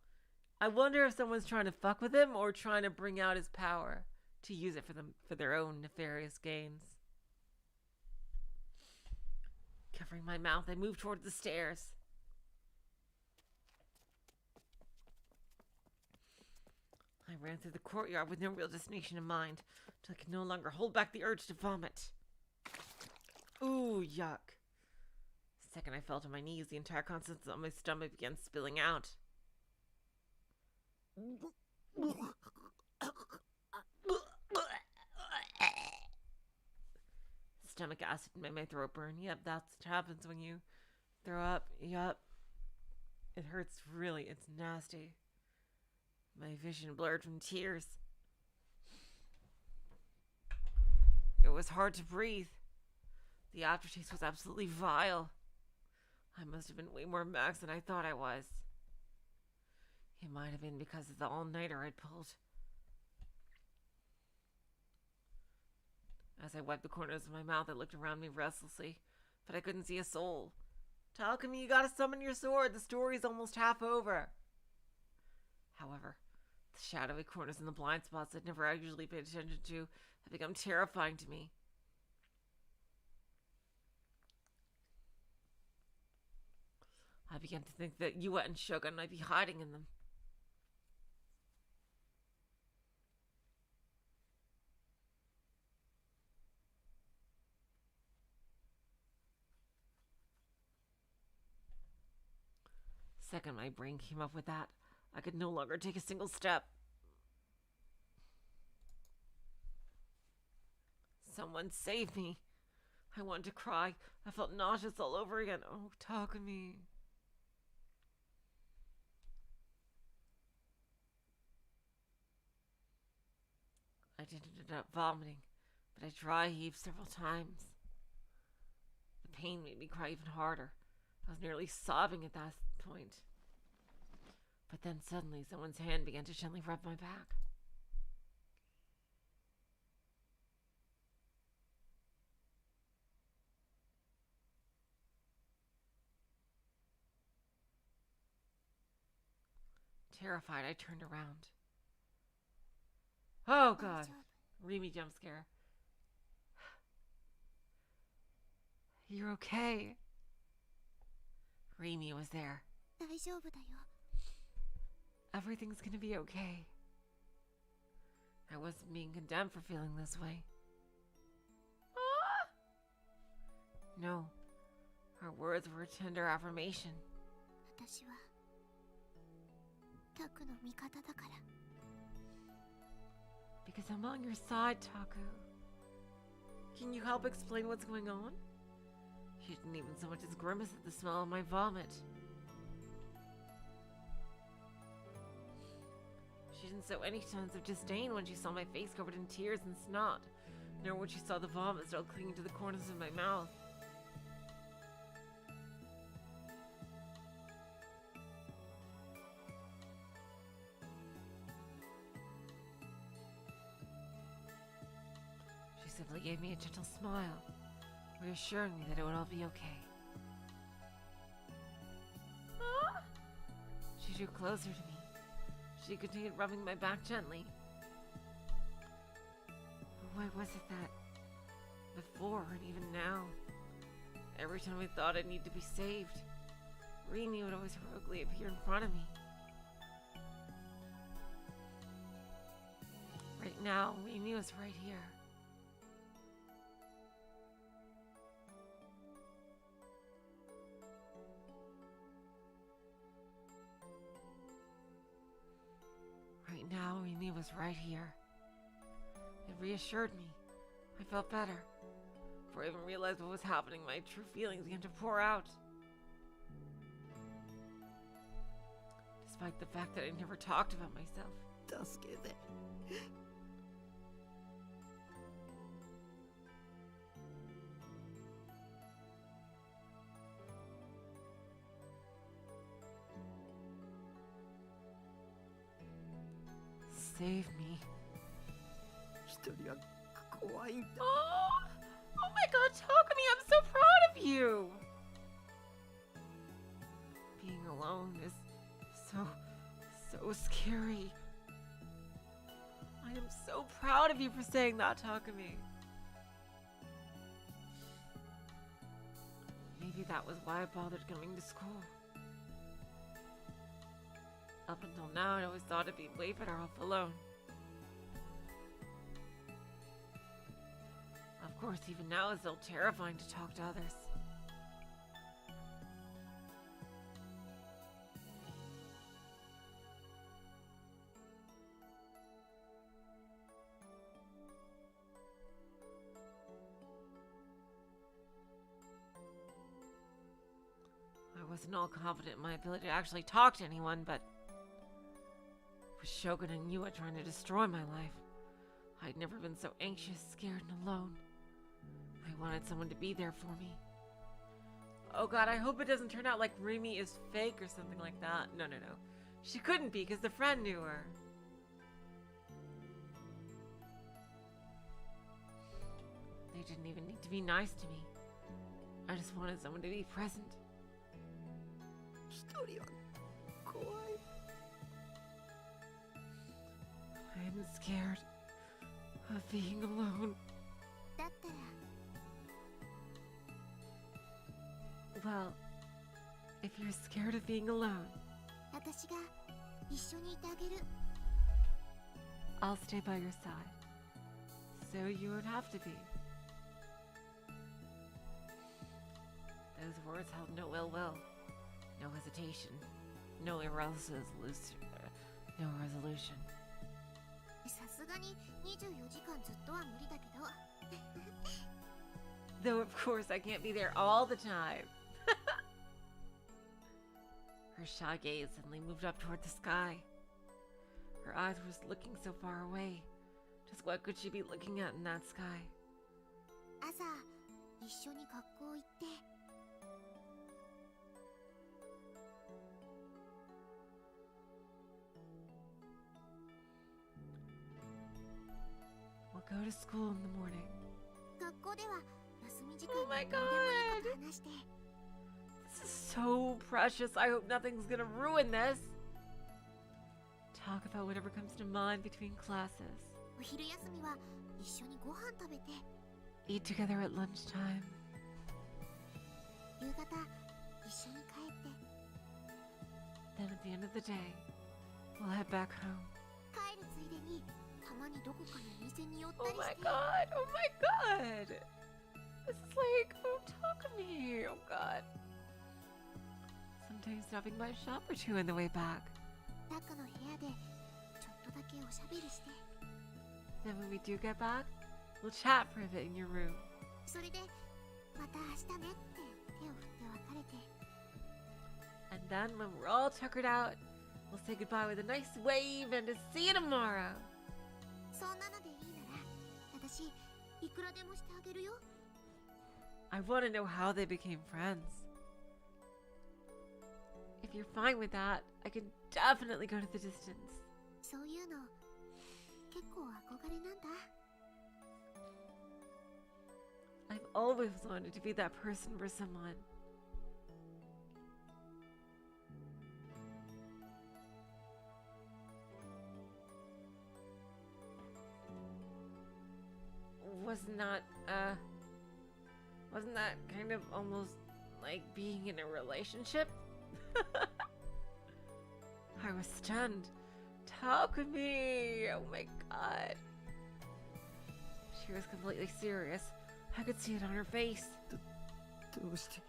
I wonder if someone's trying to fuck with him or trying to bring out his power to use it for their own nefarious gains. Covering my mouth, I moved towards the stairs. I ran through the courtyard with no real destination in mind, till I could no longer hold back the urge to vomit. Ooh, yuck. The second I fell to my knees, the entire contents of my stomach began spilling out. Stomach acid made my throat burn. Yep, that's what happens when you throw up. Yep. It hurts really. It's nasty. My vision blurred from tears. It was hard to breathe. The aftertaste was absolutely vile. I must have been way more maxed than I thought I was. It might have been because of the all-nighter I'd pulled. As I wiped the corners of my mouth, I looked around me restlessly, but I couldn't see a soul. Takumi, you gotta summon your sword. The story's almost half over. However, the shadowy corners and the blind spots I'd never actually paid attention to have become terrifying to me. I began to think that Yua and Shogun might be hiding in them. Second my brain came up with that, I could no longer take a single step. Someone save me. I wanted to cry. I felt nauseous all over again. Oh, Takumi. I did end up vomiting, but I dry heaved several times. The pain made me cry even harder. I was nearly sobbing at that point. But then suddenly someone's hand began to gently rub my back. Terrified, I turned around. Oh god. Rimi jump scare. You're okay. Rimi was there. 大丈夫だよ。 Everything's gonna be okay. I wasn't being condemned for feeling this way. Ah! No, her words were a tender affirmation. 私はタクの味方だから。 Because I'm on your side, Taku. Can you help explain what's going on? She didn't even so much as grimace at the smell of my vomit. She didn't show any signs of disdain when she saw my face covered in tears and snot, nor when she saw the vomit still clinging to the corners of my mouth. She simply gave me a gentle smile, reassuring me that it would all be okay. Ah! She drew closer to me. She continued rubbing my back gently. Why was it that before and even now, every time I thought I'd need to be saved, Rimi would always heroically appear in front of me? Right now, Rimi was right here. Right now, Rimi was right here. It reassured me. I felt better. Before I even realized what was happening, my true feelings began to pour out. Despite the fact that I never talked about myself. 助けて。 Save me. 一人は怖いんだ。 Oh! Oh my god, Takumi, I'm so proud of you! Being alone is so scary. I am so proud of you for saying that, Takumi. Maybe that was why I bothered coming to school. Up until now, I always thought it'd be way better off alone. Of course, even now it's still terrifying to talk to others. I wasn't all confident in my ability to actually talk to anyone, but with Shogun and Yua trying to destroy my life, I'd never been so anxious, scared, and alone. I wanted someone to be there for me. Oh god, I hope it doesn't turn out like Rimi is fake or something like that. No. She couldn't be because the friend knew her. They didn't even need to be nice to me. I just wanted someone to be present. 一人は怖い。 I'm scared of being alone. だったら Well, if you're scared of being alone, 私が一緒にいてあげる。 I'll stay by your side. So you won't have to be. Those words held no ill will, no hesitation, no resolution. さすがに24時間ずっとは無理だけど。 Though of course I can't be there all the time. Her shy gaze suddenly moved up toward the sky. Her eyes were looking so far away. Just what could she be looking at in that sky? 朝一緒に学校行って。 We'll go to school in the morning. 学校では休み時間 Oh に my どうでもいいこと話して。 This is so precious. I hope nothing's gonna ruin this. Talk about whatever comes to mind between classes. お昼休みは一緒にご飯食べて。 Eat together at lunchtime. 夕方一緒に帰って。 Then at the end of the day, we'll head back home. 帰るついでにたまにどこかのお店に寄ったり Oh し my て。 god! Oh my god! This is like, oh, Takumi! Oh god. Sometimes stopping by a shop or two on the way back. タカの部屋でちょっとだけおしゃべりして。 Then when we do get back, we'll chat for a bit in your room. それでまた明日ねって手を振って別れて。 And then when we're all tuckered out, we'll say goodbye with a nice wave and to see you tomorrow. そんなのでいいなら私いくらでもしてあげるよ。 I want to know how they became friends. If you're fine with that, I can definitely go to the distance. そういうの結構憧れなんだ。 I've always wanted to be that person for someone. Wasn't that kind of almost like being in a relationship? I was stunned. Takumi! Oh my god. She was completely serious. I could see it on her face. どうして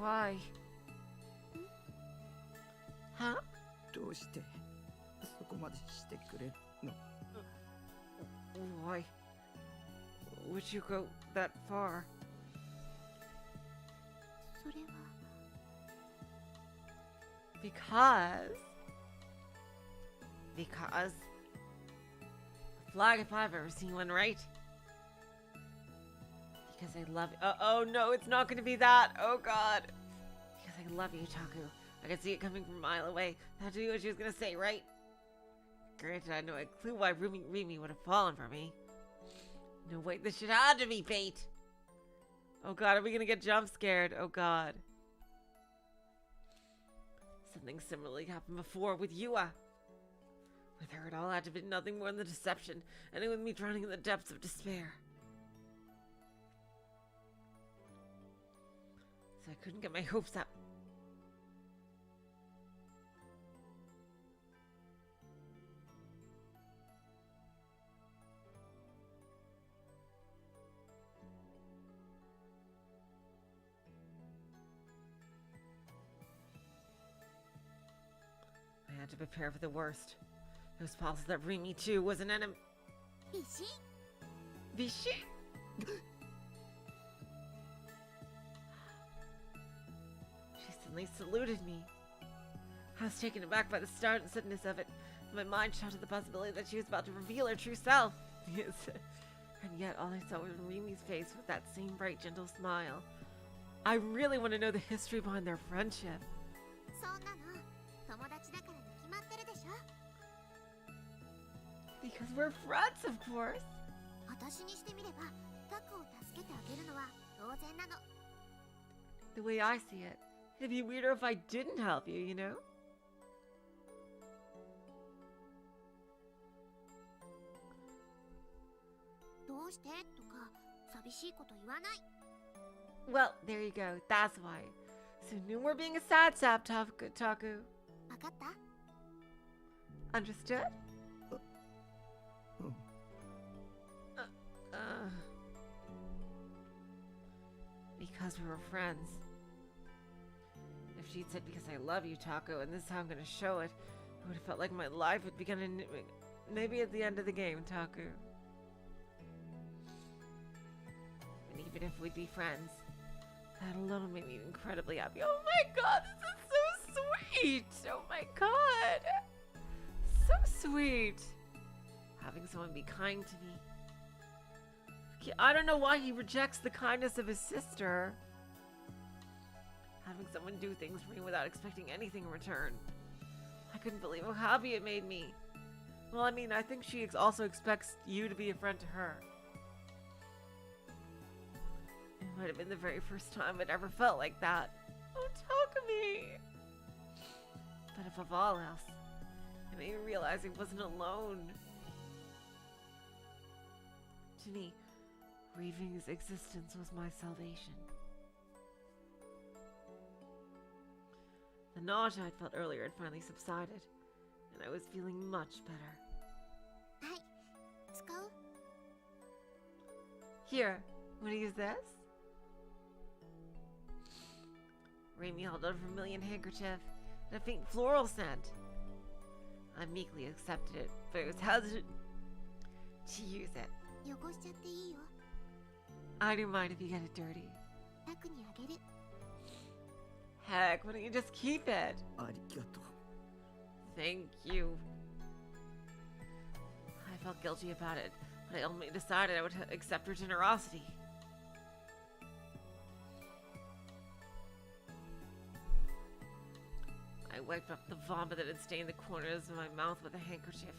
Why? Huh? どうしてそこまでしてくれるの Why would you go that far? それは Because a flag if I've ever seen one, right? Because I love you. Oh no, it's not gonna be that. Oh god. Because I love you, Taku. I could see it coming from a mile away. That's what she was gonna say, right? Granted, I had no clue why Rimi would have fallen for me. No, wait, this shit had to be bait. Oh god, are we gonna get jump scared? Oh god. Something similarly happened before with Yua. With her, it all had to be nothing more than deception, and it with me drowning in the depths of despair. So I couldn't get my hopes up. I had to prepare for the worst. It was possible that Rimi too was an enemy. 石 Vichy? She suddenly saluted me. I was taken aback by the suddenness of it. My mind shot at the possibility that she was about to reveal her true self. Yes. And yet all I saw was Rimi's face with that same bright, gentle smile. I really want to know the history behind their friendship. そんなの友達だからに決まってるでしょ。Because we're friends, of course. 私にしてみればタクを助けてあげるのは当然なの。 The way I see it, it'd be weirder if I didn't help you, you know? どうしてとか寂しいこと言わない。 Well, there you go. That's why. So no more being a sad sap, Taku. わかった？ Understood? うん。 Because we were friends. If she'd said because I love you, Taco, and this is how I'm gonna show it, it would have felt like my life would begin maybe at the end of the game, Taku. And even if we'd be friends, that alone made me incredibly happy. Oh my god, this is so sweet! Oh my god! So sweet! Having someone be kind to me. I don't know why he rejects the kindness of his sister. Having someone do things for me without expecting anything in return. I couldn't believe how happy it made me. Well, I mean, I think she also expects you to be a friend to her. It might have been the very first time I'd ever felt like that. Oh, Takumi! But above all else, it made me realize I wasn't alone. To me, Rimi's existence was my salvation. The nausea I'd felt earlier had finally subsided, and I was feeling much better. はい、使う？ Here, wanna use this? Rimi held out a vermilion handkerchief and a faint floral scent. I meekly accepted it, but I was hesitant to use it. 汚しちゃっていいよ。 I don't mind if you get it dirty. タクにあげる。 Heck, why don't you just keep it? ありがとう。 Thank you. I felt guilty about it, but I ultimately decided I would accept her generosity. I wiped up the vomit that had stained the corners of my mouth with a handkerchief.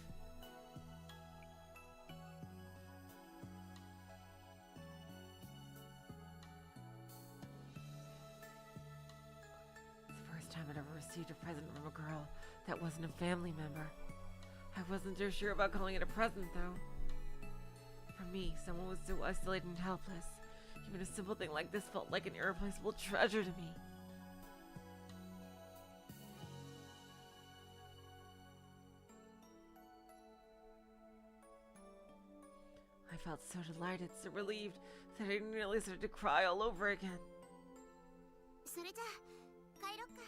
Time I'd ever received a present from a girl that wasn't a family member. I wasn't too sure about calling it a present, though. For me, someone was so isolated and helpless. Even a simple thing like this felt like an irreplaceable treasure to me. I felt so delighted, so relieved, that I nearly started to cry all over again. それじゃあ帰ろっか。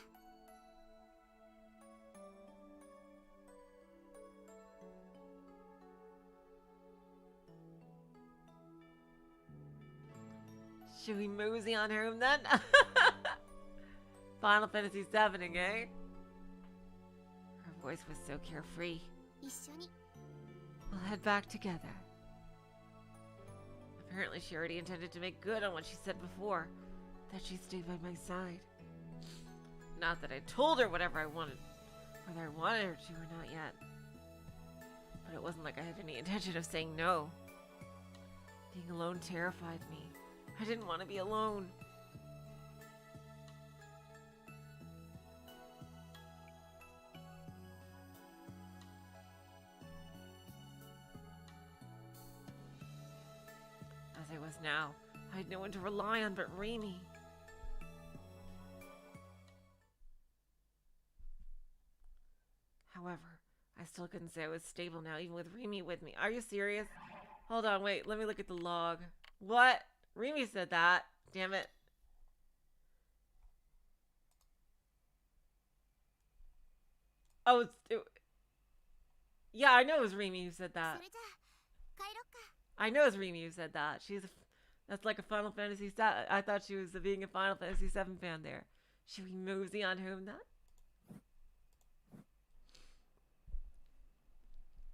Should we mosey on home then? Final Fantasy VII, eh? Her voice was so carefree. 一緒に。 We'll head back together. Apparently she already intended to make good on what she said before, that she'd stay by my side. Not that I told her whatever I wanted, whether I wanted her to or not yet. But it wasn't like I had any intention of saying no. Being alone terrified me. I didn't want to be alone. As I was now, I had no one to rely on but Rimi. However, I still couldn't say I was stable now, even with Rimi with me. Are you serious? Hold on, wait, let me look at the log. What? Rimi said that. Damn it. Oh, yeah, I know it was Rimi who said that. それじゃあ帰ろっか。 I know it's Rimi who said that. That's like a Final Fantasy 7. I thought she was being a Final Fantasy 7 fan there. Should we mosey on home then?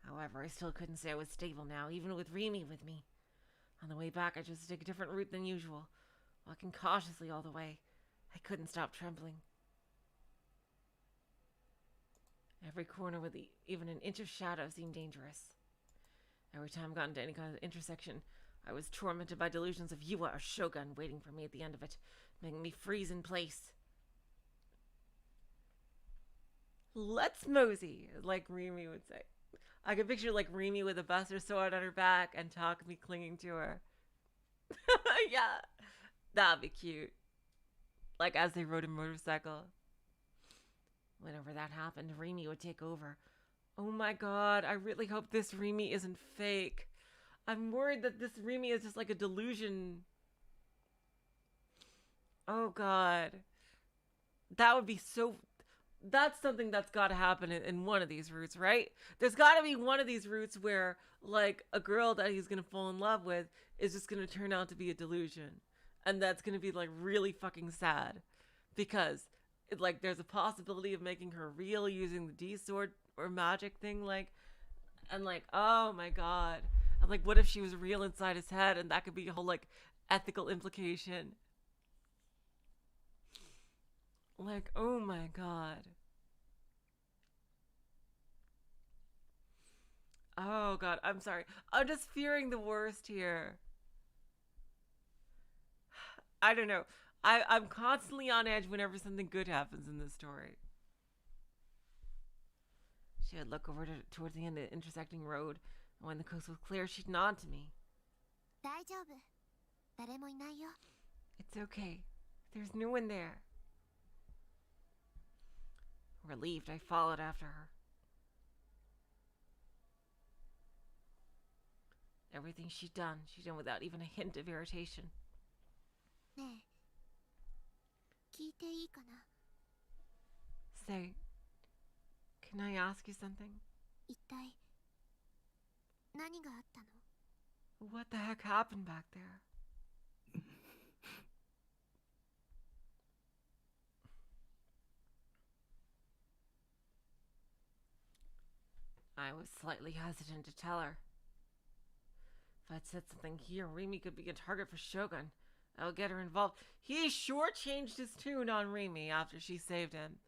However, I still couldn't say I was stable now, even with Rimi with me. On the way back, I chose to take a different route than usual, walking cautiously all the way. I couldn't stop trembling. Every corner with even an inch of shadow seemed dangerous. Every time I got into any kind of intersection, I was tormented by delusions of Yua or Shogun waiting for me at the end of it, making me freeze in place. Let's mosey, like Rimi would say. I could picture like Rimi with a buster sword on her back and Takumi clinging to her. Yeah, that'd be cute. Like as they rode a motorcycle. Whenever that happened, Rimi would take over. Oh my god, I really hope this Rimi isn't fake. I'm worried that this Rimi is just like a delusion. Oh god. That would be so... That's something that's got to happen in one of these routes, right? There's got to be one of these routes where, like, a girl that he's going to fall in love with is just going to turn out to be a delusion. And that's going to be, like, really fucking sad. Because, like, there's a possibility of making her real using the D-sword or magic thing, like, and, like, oh my god. And, like, what if she was real inside his head? And that could be a whole, like, ethical implication. Like, oh my god. Oh god, I'm sorry. I'm just fearing the worst here. I don't know. I'm constantly on edge whenever something good happens in this story. She would look over towards the end of the intersecting road, and when the coast was clear, she'd nod to me. 大丈夫。誰もいないよ。It's okay. There's no one there. Relieved, I followed after her. Everything she'd done without even a hint of irritation. ねえ、聞いていいかな。Say, can I ask you something? 一体何があったの？ What the heck happened back there? I was slightly hesitant to tell her. If I'd said something here, Rimi could be a target for Shogun. I would get her involved. He sure changed his tune on Rimi after she saved him.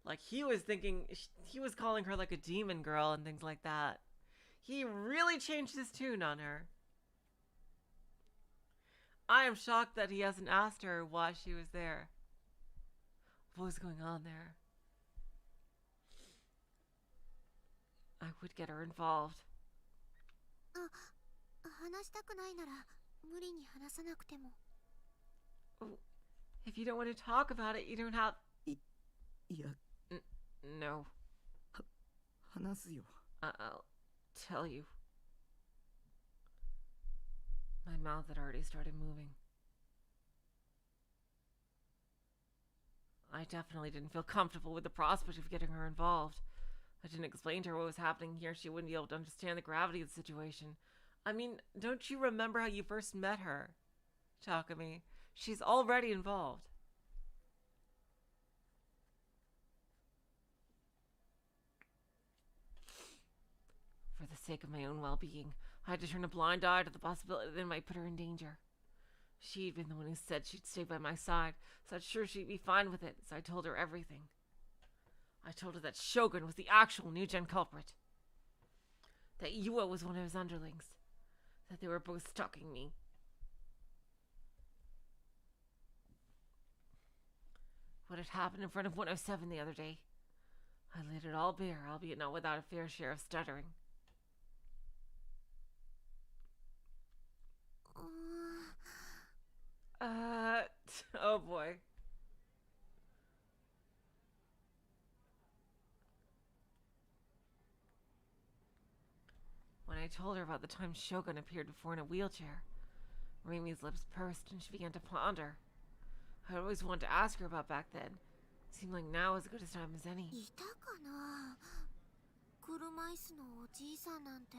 Like, he was thinking, he was calling her like a demon girl and things like that. He really changed his tune on her. I am shocked that he hasn't asked her why she was there. What was going on there? I would get her involved. 話したくないなら無理に話さなくても。 If you don't want to talk about it, you don't have... いや、No. 話すよ。I'll tell you. My mouth had already started moving. I definitely didn't feel comfortable with the prospect of getting her involved. I didn't explain to her what was happening here. She wouldn't be able to understand the gravity of the situation. I mean, don't you remember how you first met her, Takumi? She's already involved. For the sake of my own well-being, I had to turn a blind eye to the possibility that it might put her in danger. She'd been the one who said she'd stay by my side, so I'm sure she'd be fine with it, so I told her everything. I told her that Shogun was the actual new-gen culprit. That Yua was one of his underlings. That they were both stalking me. What had happened in front of 107 the other day. I laid it all bare, albeit not without a fair share of stuttering. Oh boy. When I told her about the time Shogun appeared before in a wheelchair, Rimi's lips pursed and she began to ponder. I always wanted to ask her about back then. It seemed like now was as good a time as any. いたかな？車椅子のおじいさんなんて。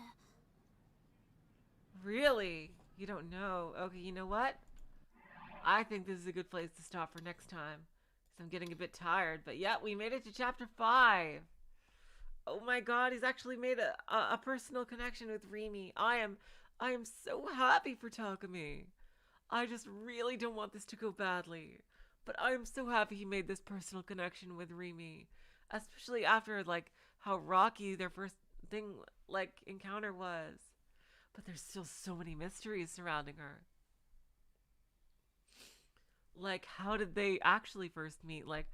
Really? You don't know? Okay, you know what? I think this is a good place to stop for next time. Because I'm getting a bit tired. But yeah, we made it to chapter 5. Oh my god, he's actually made a personal connection with Rimi. I am so happy for Takumi. I just really don't want this to go badly. But I am so happy he made this personal connection with Rimi. Especially after, like, how rocky their first thing, like, encounter was. But there's still so many mysteries surrounding her. Like, how did they actually first meet? Like,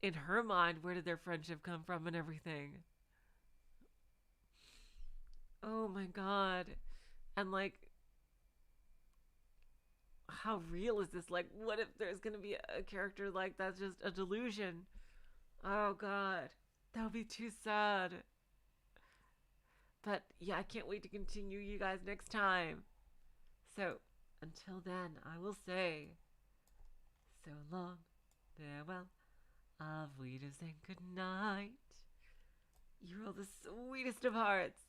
in her mind, where did their friendship come from and everything? Oh my god. And like, how real is this? Like, what if there's gonna be a character like that's just a delusion? Oh god. That would be too sad. But yeah, I can't wait to continue you guys next time. So, until then, I will say, so long, farewell, auf Wiedersehen, good night. You're all the sweetest of hearts.